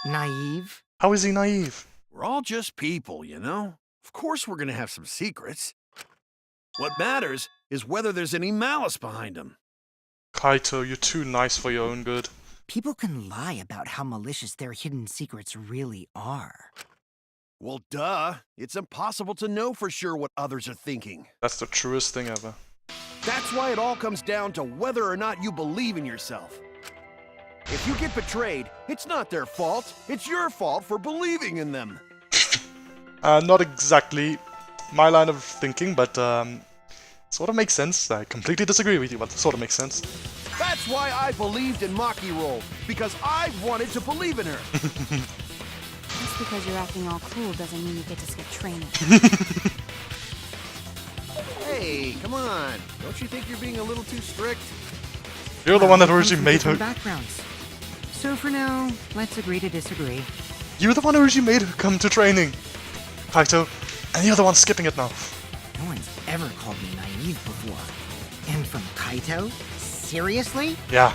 Naive? How is he naive? We're all just people, you know? Of course we're gonna have some secrets. What matters is whether there's any malice behind them. Kaito, you're too nice for your own good. People can lie about how malicious their hidden secrets really are. Well, duh. It's impossible to know for sure what others are thinking. That's the truest thing ever. That's why it all comes down to whether or not you believe in yourself. If you get betrayed, it's not their fault. It's your fault for believing in them. Not exactly my line of thinking, but sort of makes sense. I completely disagree with you, but sort of makes sense. That's why I believed in Maki Roll, because I wanted to believe in her. Just because you're acting all cool doesn't mean you get to skip training. Hey, come on. Don't you think you're being a little too strict? You're the one that We come originally from made her. different backgrounds. So for now, let's agree to disagree. You're the one who originally made her come to training, Kaito, and you're the one skipping it now. No one's ever called me naive before. And from Kaito? Seriously? Yeah.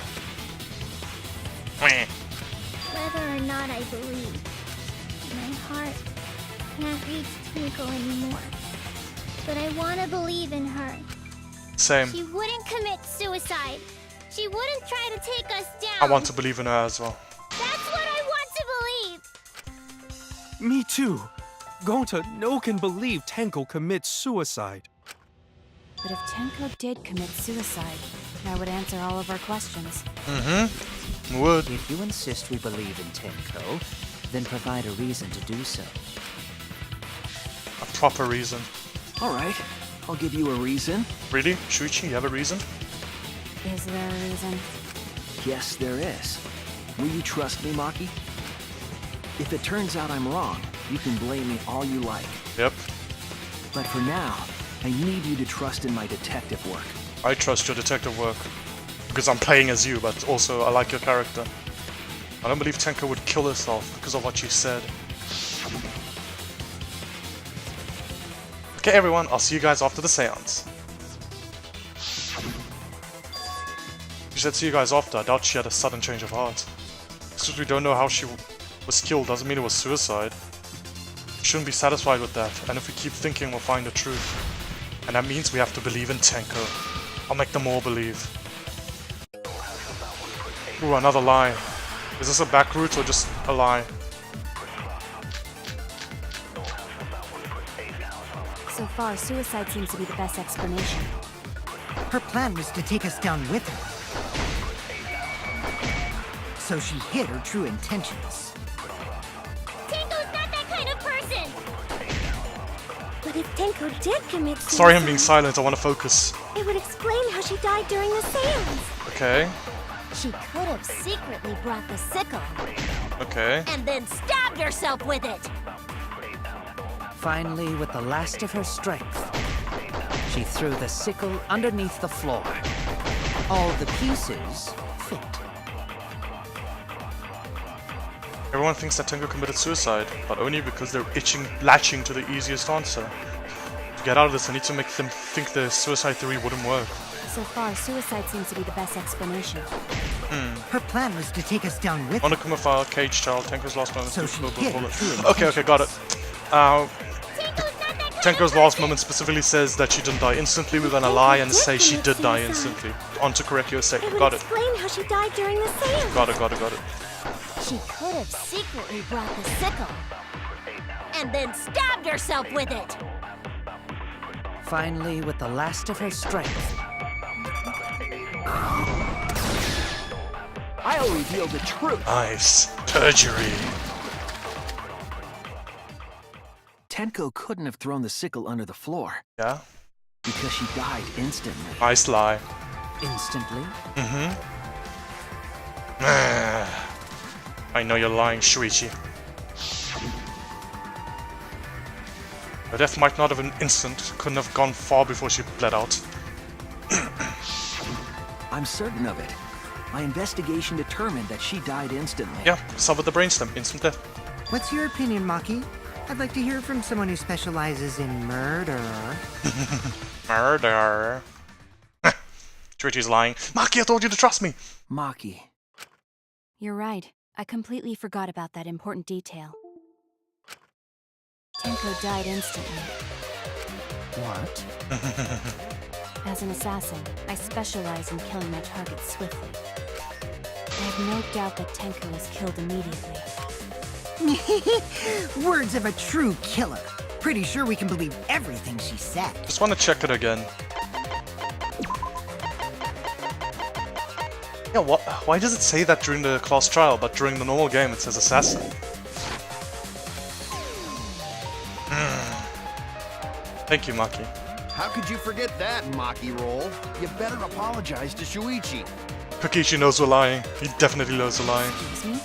Whether or not I believe, my heart can't reach Twinkle anymore. But I want to believe in her. Same. She wouldn't commit suicide. She wouldn't try to take us down. I want to believe in her as well. That's what I want to believe. Me too. Gonta no can believe Tenko commits suicide. But if Tenko did commit suicide, that would answer all of our questions. Mm-hmm. Would. If you insist we believe in Tenko, then provide a reason to do so. A proper reason. Alright, I'll give you a reason. Really? Shuichi, you have a reason? Is there a reason? Yes, there is. Will you trust me, Maki? If it turns out I'm wrong, you can blame me all you like. Yep. But for now, I need you to trust in my detective work. I trust your detective work. Because I'm playing as you, but also I like your character. I don't believe Tenko would kill herself because of what she said. Okay everyone, I'll see you guys after the seance. She said see you guys after. I doubt she had a sudden change of heart. Since we don't know how she was killed doesn't mean it was suicide. We shouldn't be satisfied with that, and if we keep thinking we'll find the truth. And that means we have to believe in Tenko. I'll make them all believe. Ooh, another lie. Is this a back route or just a lie? So far, suicide seems to be the best explanation. Her plan was to take us down with her. So she hid her true intentions. Tenko's not that kind of person. But if Tenko did commit suicide, Sorry I'm being silent, I want to focus. it would explain how she died during the seance. Okay, She could have secretly brought the sickle okay. and then stabbed herself with it. Finally, with the last of her strength, she threw the sickle underneath the floor. All the pieces fit. Everyone thinks that Tenko committed suicide, but only because they're latching to the easiest answer. To get out of this, I need to make them think the suicide theory wouldn't work. So far, suicide seems to be the best explanation. Her plan was to take us down with her. Monokuma file, cage child, Tenko's last moment. So she hid her true Okay, got it. Tenko's not that kind Tenko's of last person. moment specifically says that she didn't die instantly. We're gonna lie and say she did die instantly. On to Korekiyo's sake. It would Got it. explain how she died during the seance. Got it. She could have secretly brought the sickle and then stabbed herself with it. Finally, with the last of her strength, I'll reveal the truth. Nice. Perjury. Tenko couldn't have thrown the sickle under the floor Yeah? because she died instantly. Nice lie. instantly, I know you're lying, Shuichi. Her death might not have been instant, couldn't have gone far before she bled out. I'm certain of it. My investigation determined that she died instantly. Yeah, severed the brainstem, instant death. What's your opinion, Maki? I'd like to hear from someone who specializes in murder. Murder. Shuichi's lying. Maki, I told you to trust me! Maki. You're right. I completely forgot about that important detail. Tenko died instantly. what? As an assassin, I specialize in killing my targets swiftly. I have no doubt that Tenko was killed immediately. Words of a true killer. Pretty sure we can believe everything she said. Just want to check it again. Yeah, why does it say that during the class trial, but during the normal game it says assassin? Thank you, Maki. How could you forget that, Maki roll? You better apologize to Shuichi. Kokichi knows we're lying. He definitely knows we're lying. Excuse me?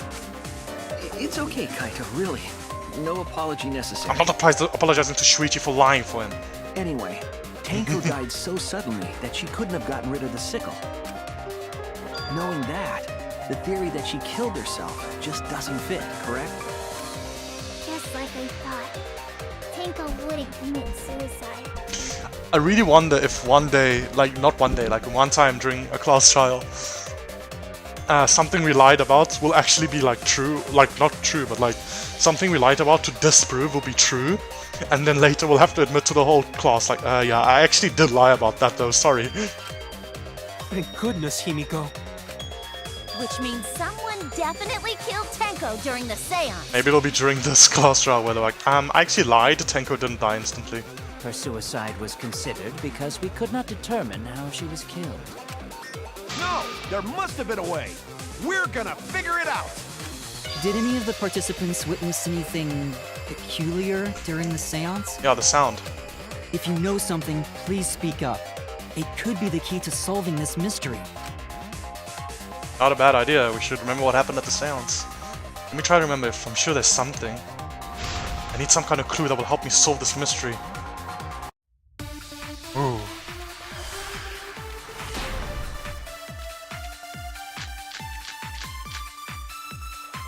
It's okay, Kaito, really. No apology necessary. I'm not apologizing to Shuichi for lying for him. Anyway, Tenko died so suddenly that she couldn't have gotten rid of the sickle. Knowing that, the theory that she killed herself just doesn't fit, correct? Just like I thought. Tenko wouldn't commit suicide. I really wonder if one day, like not one day, like one time during a class trial, something we lied about will actually be like true, like not true, but like something we lied about to disprove will be true, and then later we'll have to admit to the whole class, like, yeah, I actually did lie about that though, sorry. Thank goodness, Himiko. Which means someone definitely killed Tenko during the seance. Maybe it'll be during this class trial where they're like, I actually lied, Tenko didn't die instantly. Her suicide was considered because we could not determine how she was killed. No! There must have been a way! We're gonna figure it out! Did any of the participants witness anything peculiar during the seance? Yeah, the sound. If you know something, please speak up. It could be the key to solving this mystery. Not a bad idea, we should remember what happened at the seance. Let me try to remember if I'm sure there's something. I need some kind of clue that will help me solve this mystery. Ooh.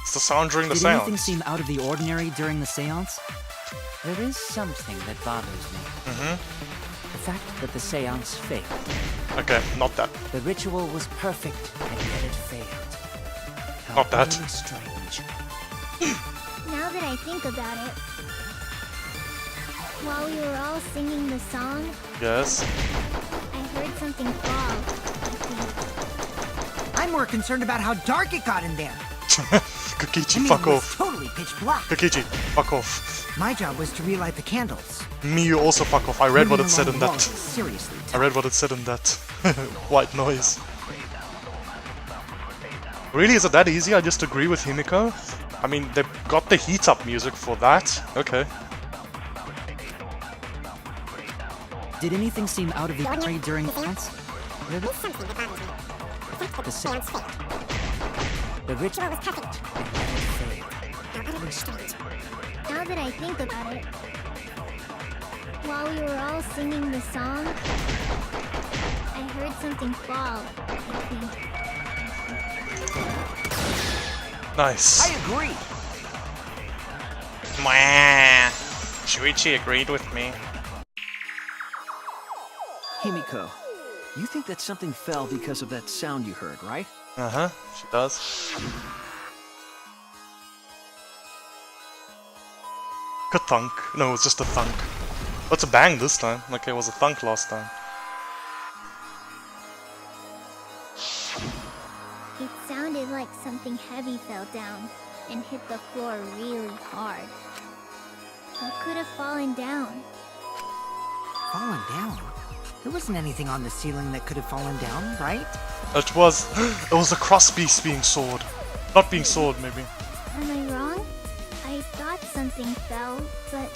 It's the sound during the Did seance. anything seem out of the ordinary during the seance? There is something that bothers me. The fact that the seance failed. Okay, not that. The ritual was perfect, and yet it failed. How Not that. utterly strange. Now that I think about it, while we were all singing the song, Yes. I heard something fall, I think. I'm more concerned about how dark it got in there. Kokichi, I mean, fuck it was off. totally pitch black. Kokichi, fuck off. My job was to relight the candles. Me, you also fuck off. I read what it said in that. Seriously. I read what it said in that white noise. Really, is it that easy? I just agree with Himiko? I mean, they've got the heat up music for that. Okay. Did anything seem out of the ordinary during the seance? The seance failed. The ritual was perfect. How utterly strange. Now that I think about it, while we were all singing the song, I heard something fall, I think. Nice. I agree! Mwah. Shuichi agreed with me. Himiko, you think that something fell because of that sound you heard, right? Uh-huh, she does. Ka-thunk. No, it's just a thunk. Oh, it's a bang this time. Okay, it was a thunk last time. It sounded like something heavy fell down and hit the floor really hard. What could have fallen down? Fallen down? There wasn't anything on the ceiling that could have fallen down, right? It was the cross piece being sawed. Not being sawed, maybe. Am I wrong? I thought something fell, but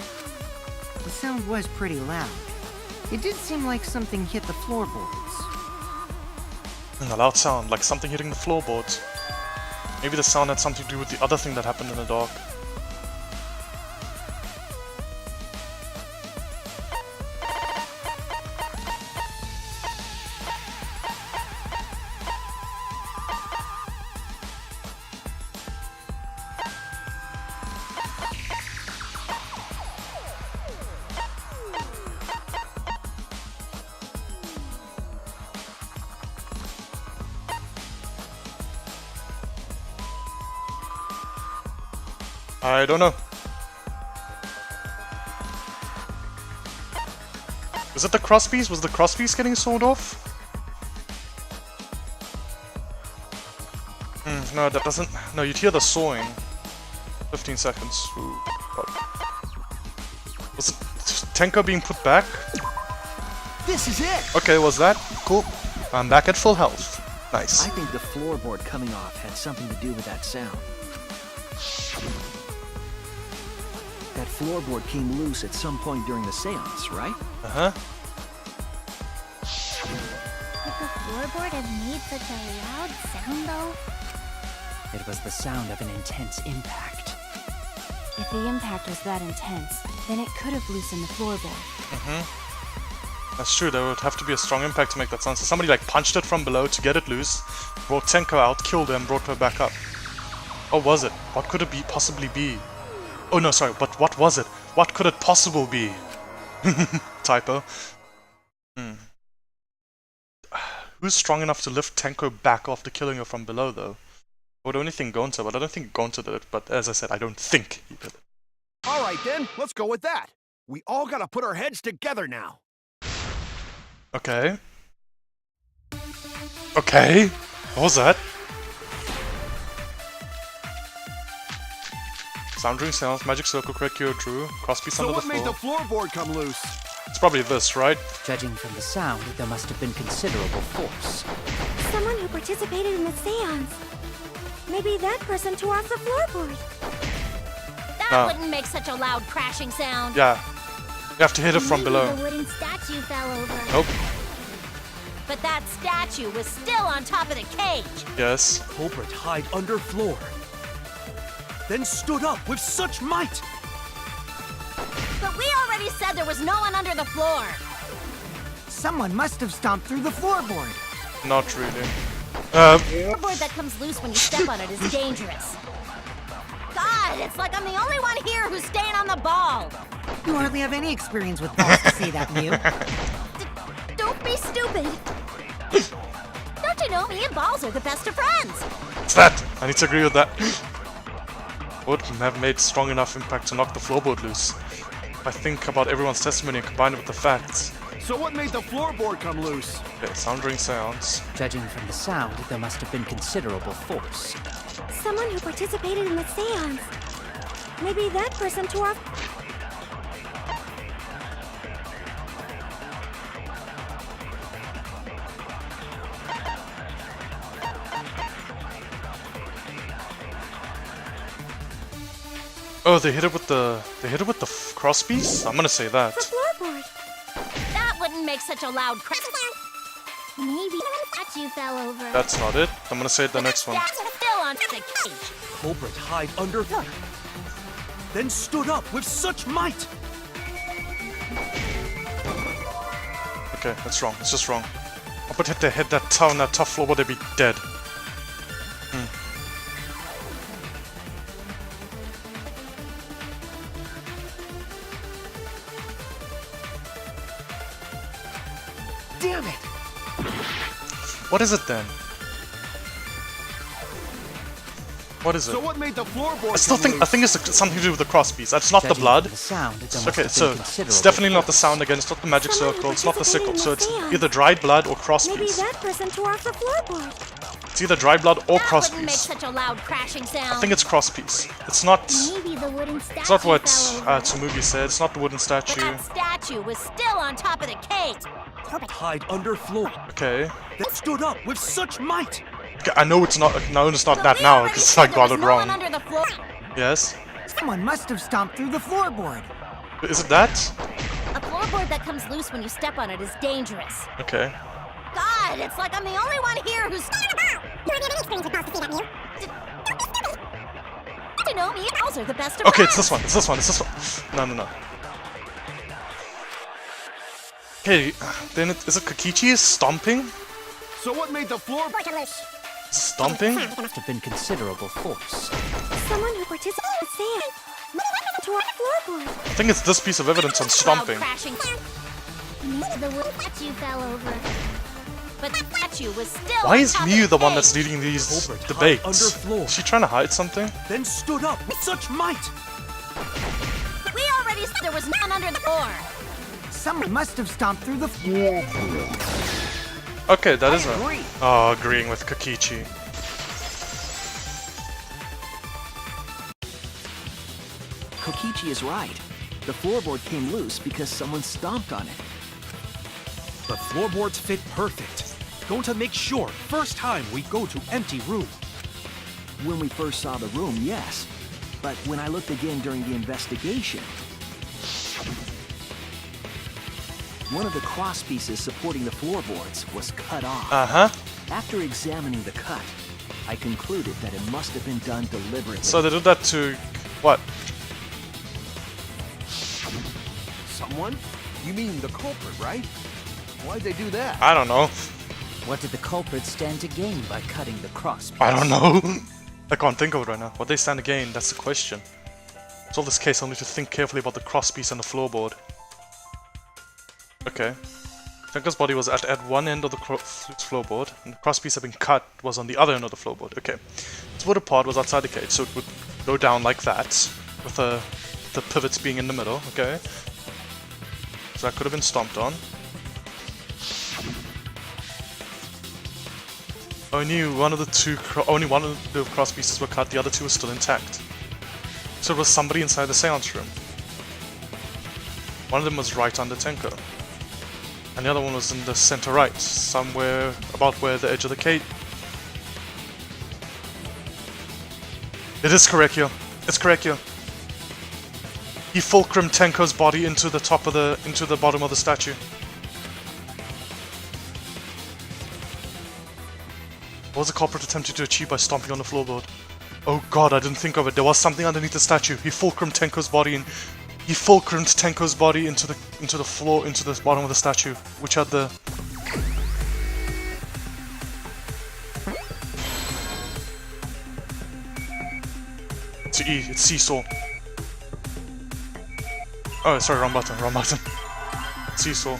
The sound was pretty loud. It did seem like something hit the floorboards. A loud sound, like something hitting the floorboards. Maybe the sound had something to do with the other thing that happened in the dark. I don't know. Is it the crosspiece? Was the crosspiece getting sawed off? No, that doesn't... No, you'd hear the sawing. 15 seconds. Ooh, God. Was it Tenko being put back? This is it! Okay, was that? Cool. I'm back at full health. Nice. I think the floorboard coming off had something to do with that sound. That floorboard came loose at some point during the seance, right? Uh-huh. Could the floorboard have made such a loud sound, though? It was the sound of an intense impact. If the impact was that intense, then it could have loosened the floorboard. That's true, there would have to be a strong impact to make that sound. So somebody like punched it from below to get it loose, brought Tenko out, killed her, and brought her back up. Or was it? What could it be possibly be? Oh no, sorry, but what was it? What could it possibly be? Typo. Who's strong enough to lift Tenko back after killing her from below, though? I would only think Gonta, but I don't think Gonta did it. But as I said, I don't think he did it. Alright then, let's go with that. We all gotta put our heads together now. Okay. Okay. What was that? Sound ring sounds, magic circle, Korekiyo drew, crosspiece So under what the made floor. the floorboard come loose? It's probably this, right? Judging from the sound, there must have been considerable force. Someone who participated in the seance. Maybe that person tore off the floorboard. That wouldn't make such a loud crashing sound. Yeah. You have to hit it from Maybe below. the wooden statue fell over. Nope. But that statue was still on top of the cage. Yes. Culprit hide under floor. Then stood up with such might. But we already said there was no one under the floor. Someone must have stomped through the floorboard. Not really. The floorboard that comes loose when you step on it is dangerous. God, it's like I'm the only one here who's staying on the ball. You hardly have any experience with balls to say that, Mew. Don't be stupid. Don't you know me and Balls are the best of friends? What's that? I need to agree with that. Would have made strong enough impact to knock the floorboard loose. If I think about everyone's testimony and combine it with the facts. So what made the floorboard come loose? Okay, sound ring sounds. Judging from the sound, there must have been considerable force. Someone who participated in the seance. Maybe that person tore off. Oh, they hit it with the crosspiece? I'm gonna say that. The floorboard. That wouldn't make such a loud crash. Maybe the statue fell over. That's not it. I'm gonna say it the next one. That's still on the cage. Culprit hide under floor. Then stood up with such might. Okay, that's wrong. It's just wrong. But hit that tough floorboard, they'd be dead. Damn it! What is it then? What is it? So what made the floorboard I still come think loose? it's something to do with the crosspiece. It's not the Judging blood. from the sound, there must Okay, have so been considerable it's definitely not the force. sound again. It's not the magic Someone circle. It's not the sickle. So it's participated in the either dried blood or Maybe crosspiece. that person tore off the floorboard. It's either dried blood or That wouldn't make crosspiece. such a loud crashing sound. I think it's crosspiece. It's not. Maybe the wooden statue It's not what fell over. Tsumugi said. It's not the wooden But statue. that statue was still on top of the cage. Hide under floor. Okay. Then stood up with such might. Okay, I know it's not. No, it's not But that we now already because said I there got was it no one wrong. under the floor. Yes. Someone must have stomped through the floorboard. Is it that? A floorboard that comes loose when you step on it is dangerous. Okay. God, it's like I'm the only one here who's. You know me, Balls are the best of Okay, friends. it's this one. It's this one. It's this one. No. Okay, then is it Kokichi stomping? So what made the floorboard come loose? Is it stomping? There must have been considerable force. Someone who participated in the seance. Maybe that person tore off the floorboard. I think it's this piece of evidence on stomping. Loud crashing. Maybe the wooden statue fell over. But that statue was still. Why on is top of Miyu the one cage. that's leading these Culprit hide debates? under floor. Is she trying to hide something? Then stood up with such might. We already said there was none under the floor. Someone must have stomped through the floorboard. Okay, that is agree. agreeing with Kokichi. Kokichi is right. The floorboard came loose because someone stomped on it. The floorboards fit perfect. Going to make sure first time we go to empty room. When we first saw the room, yes. But when I looked again during the investigation, one of the cross pieces supporting the floorboards was cut off. Uh-huh. After examining the cut, I concluded that it must have been done deliberately. So they did that to... what? Someone? You mean the culprit, right? Why'd they do that? I don't know. What did the culprit stand to gain by cutting the cross piece? I don't know. I can't think of it right now. What they stand to gain, that's the question. Solve this case, I'll need to think carefully about the crosspiece and the floorboard. Okay. Tenko's body was at one end of the floorboard, and the crosspiece had been cut, was on the other end of the floorboard. Okay. Its wooded part was outside the cage, so it would go down like that, with the pivots being in the middle, okay. So that could have been stomped on. Only one of the cross pieces were cut, the other two were still intact. So it was somebody inside the seance room. One of them was right under Tenko. And the other one was in the center right, somewhere about where the edge of the cage. It is Korekiyo. It's Korekiyo. He fulcrumed Tenko's body into the bottom of the statue. What was the culprit attempting to achieve by stomping on the floorboard? Oh god, I didn't think of it. There was something underneath the statue. He fulcrumed Tenko's body and into the floor, into the bottom of the statue, which had the... It's E, it's seesaw. Oh, sorry, wrong button. Seesaw.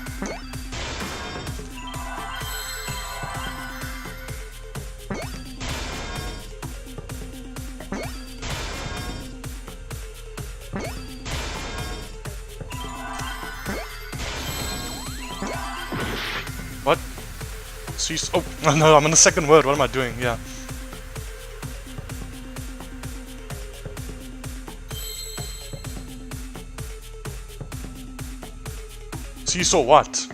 What? Oh, no, I'm on the second word. What am I doing? Yeah. Seesaw what?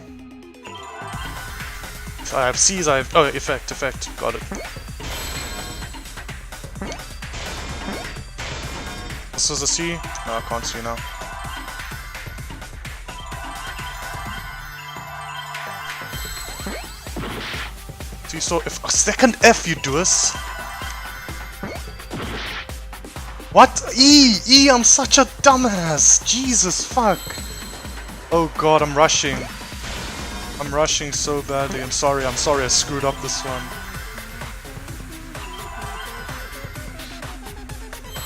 I have C's, I have... Oh, effect. Got it. This is a C? No, I can't see now. So if a second F, you do us. What? E, I'm such a dumbass. Jesus fuck. Oh god, I'm rushing. I'm rushing so badly. I'm sorry, I screwed up this one.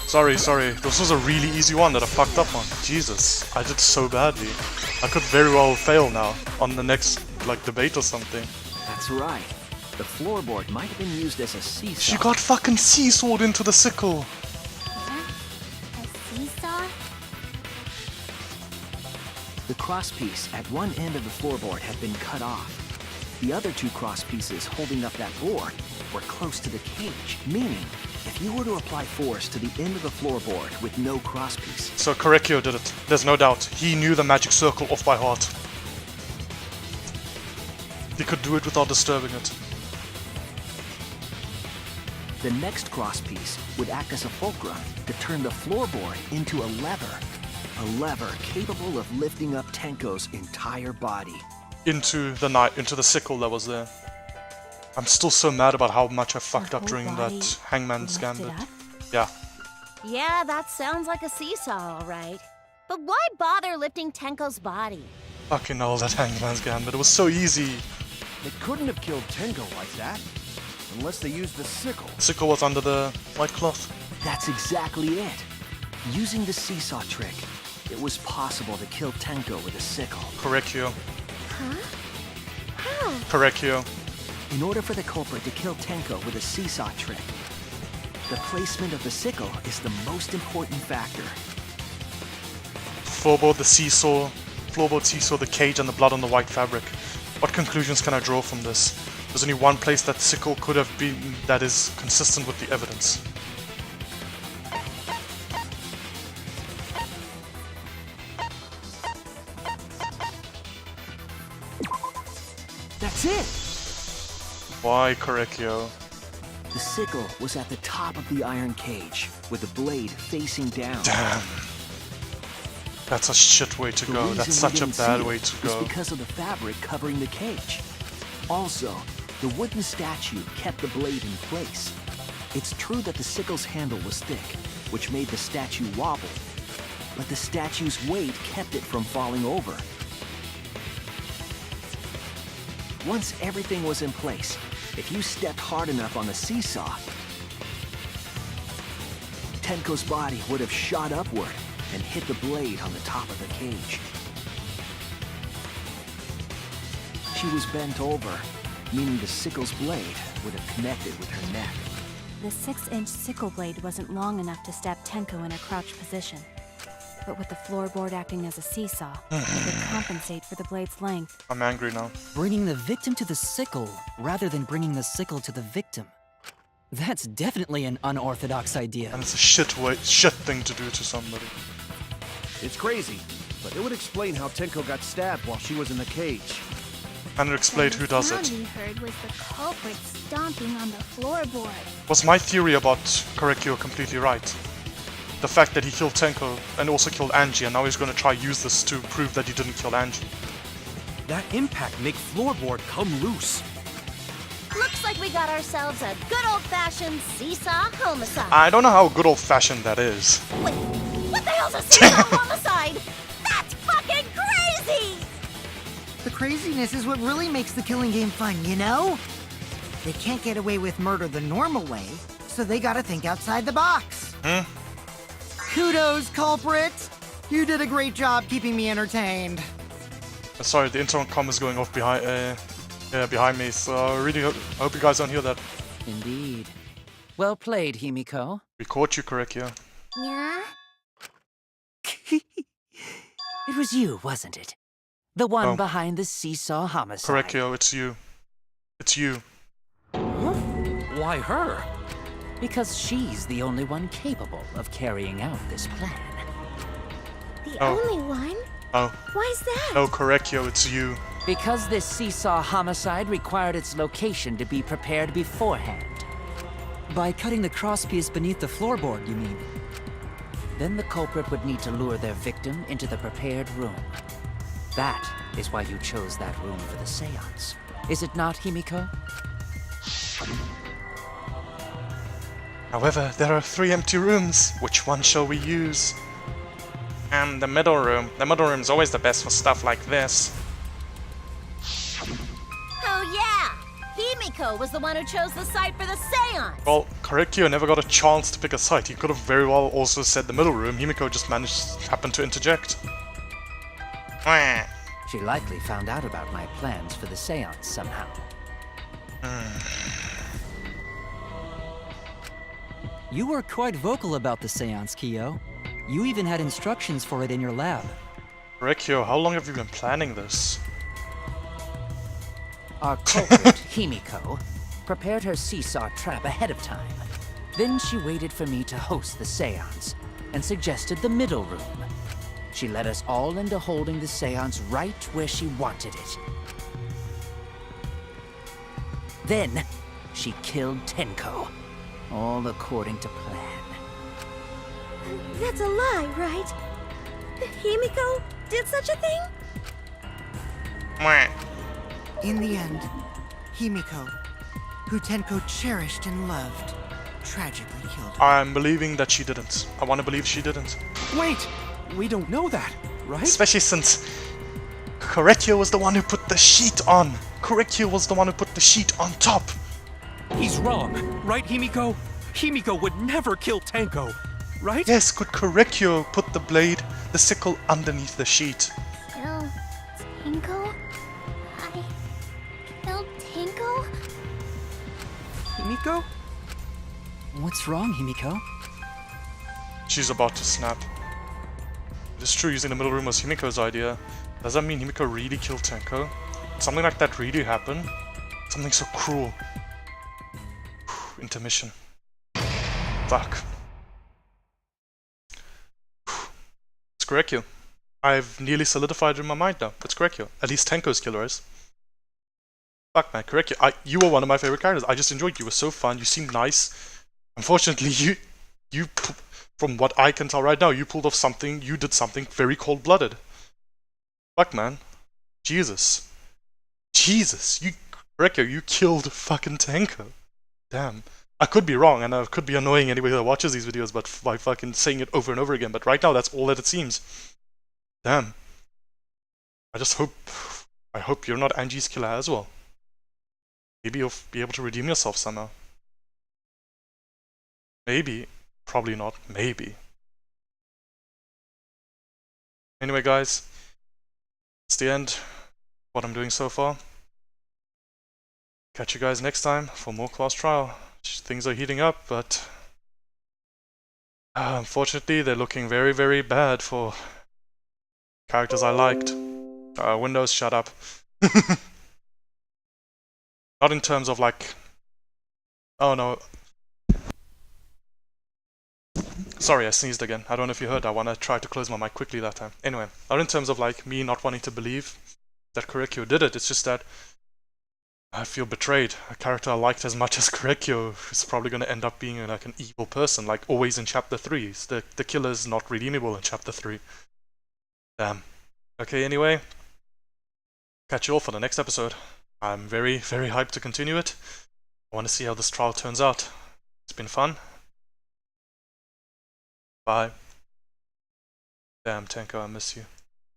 Sorry. This was a really easy one that I fucked up on. Jesus, I did so badly. I could very well fail now on the next, debate or something. That's right. The floorboard might have been used as a seesaw. She got fucking seesawed into the sickle. A seesaw? The crosspiece at one end of the floorboard had been cut off. The other two cross pieces holding up that board were close to the cage, meaning if you were to apply force to the end of the floorboard with no crosspiece. So Korekiyo did it. There's no doubt. He knew the magic circle off by heart. He could do it without disturbing it. The next crosspiece would act as a fulcrum to turn the floorboard into a lever. A lever capable of lifting up Tenko's entire body. Into the sickle that was there. I'm still so mad about how much I fucked up during that Hangman's Gambit. Yeah. Yeah, that sounds like a seesaw, all right. But why bother lifting Tenko's body? Fucking hell, that Hangman's Gambit. It was so easy. They couldn't have killed Tenko like that. Unless they used the sickle. Sickle was under the white cloth. That's exactly it. Using the seesaw trick, it was possible to kill Tenko with a sickle. Korekiyo. Huh? How? Korekiyo. In order for the culprit to kill Tenko with a seesaw trick, the placement of the sickle is the most important factor. Floorboard, the seesaw. Floorboard, seesaw, the cage, and the blood on the white fabric. What conclusions can I draw from this? There's only one place that sickle could have been that is consistent with the evidence. That's it! Why Korekiyo? The sickle was at the top of the iron cage, with the blade facing down. Damn. That's a shit way to The go. reason That's we such a didn't bad see it way to was go. because of the fabric covering the cage. Also, the wooden statue kept the blade in place. It's true that the sickle's handle was thick, which made the statue wobble, but the statue's weight kept it from falling over. Once everything was in place, if you stepped hard enough on the seesaw, Tenko's body would have shot upward and hit the blade on the top of the cage. She was bent over, meaning the sickle's blade would have connected with her neck. The 6-inch sickle blade wasn't long enough to stab Tenko in her crouched position. But with the floorboard acting as a seesaw, it would compensate for the blade's length. I'm angry now. Bringing the victim to the sickle rather than bringing the sickle to the victim. That's definitely an unorthodox idea. And it's a shit thing to do to somebody. It's crazy, but it would explain how Tenko got stabbed while she was in the cage. And it explained who does The it. sound we heard was the culprit stomping on the floorboard. Was my theory about Korekiyo completely right? The fact that he killed Tenko and also killed Angie, and now he's going to try use this to prove that he didn't kill Angie. That impact make floorboard come loose. Looks like we got ourselves a good old-fashioned seesaw homicide. I don't know how good old-fashioned that is. Wait, what the hell's a seesaw homicide? That's fucking crazy! The craziness is what really makes the killing game fun, you know? They can't get away with murder the normal way, so they gotta think outside the box. Kudos, culprit! You did a great job keeping me entertained. Sorry, the intercom is going off behind me, so I really hope you guys don't hear that. Indeed. Well played, Himiko. We caught you, Korekiyo. Yeah? It was you, wasn't it? The one Oh. behind the seesaw homicide. Korekiyo, it's you. It's you. Why her? Because she's the only one capable of carrying out this plan. The Oh. only one? Oh. Why's that? No, Korekiyo, it's you. Because this seesaw homicide required its location to be prepared beforehand. By cutting the crosspiece beneath the floorboard, you mean? Then the culprit would need to lure their victim into the prepared room. That is why you chose that room for the seance. Is it not, Himiko? However, there are 3 empty rooms. Which one shall we use? The middle room. The middle room's always the best for stuff like this. Oh yeah! Himiko was the one who chose the site for the seance! Well, Korekiyo never got a chance to pick a site. He could have very well also said the middle room. Himiko just happened to interject. Mwah. She likely found out about my plans for the seance somehow. You were quite vocal about the seance, Kiyo. You even had instructions for it in your lab. Korekiyo, how long have you been planning this? Our culprit, Himiko, prepared her seesaw trap ahead of time. Then she waited for me to host the seance and suggested the middle room. She led us all into holding the seance right where she wanted it. Then, she killed Tenko, all according to plan. That's a lie, right? Himiko did such a thing? Mwah. In the end, Himiko, who Tenko cherished and loved, tragically killed her. I'm believing that she didn't. I want to believe she didn't. Wait, we don't know that, right? Especially since Korekiyo was the one who put the sheet on. Korekiyo was the one who put the sheet on top. He's wrong, right, Himiko? Himiko would never kill Tenko, right? Yes, could Korekiyo put the blade, the sickle, underneath the sheet? Kill Tinko? I killed Tinko? Himiko? What's wrong, Himiko? She's about to snap. It is true, using the middle room was Himiko's idea. Does that mean Himiko really killed Tenko? Something like that really happened? Something so cruel. Intermission. Fuck. It's Korekiyo. I've nearly solidified it in my mind now. It's Korekiyo. At least Tenko's killer is. Fuck man, Korekiyo, you were one of my favorite characters. I just enjoyed you. You were so fun. You seemed nice. Unfortunately, from what I can tell right now, you pulled off something. You did something very cold-blooded. Fuck man, Jesus, Korekiyo, you killed fucking Tenko. Damn. I could be wrong, and I could be annoying anybody that watches these videos, but by fucking saying it over and over again. But right now, that's all that it seems. Damn. I hope you're not Angie's killer as well. Maybe you'll be able to redeem yourself somehow. Maybe. Probably not. Maybe. Anyway, guys. It's the end of what I'm doing so far. Catch you guys next time for more Class Trial. Things are heating up, but unfortunately they're looking very, very bad for characters I liked. Windows, shut up. Not in terms of like... Oh no. Sorry, I sneezed again. I don't know if you heard that one. I tried to close my mic quickly that time. Anyway, not in terms of like me not wanting to believe that Korekiyo did it. It's just that I feel betrayed. A character I liked as much as Korekiyo is probably going to end up being like an evil person, like always in Chapter 3. The killer is not redeemable in Chapter 3. Damn. Okay, anyway. Catch you all for the next episode. I'm very, very hyped to continue it. I want to see how this trial turns out. It's been fun. Bye. Damn, Tenko, I miss you.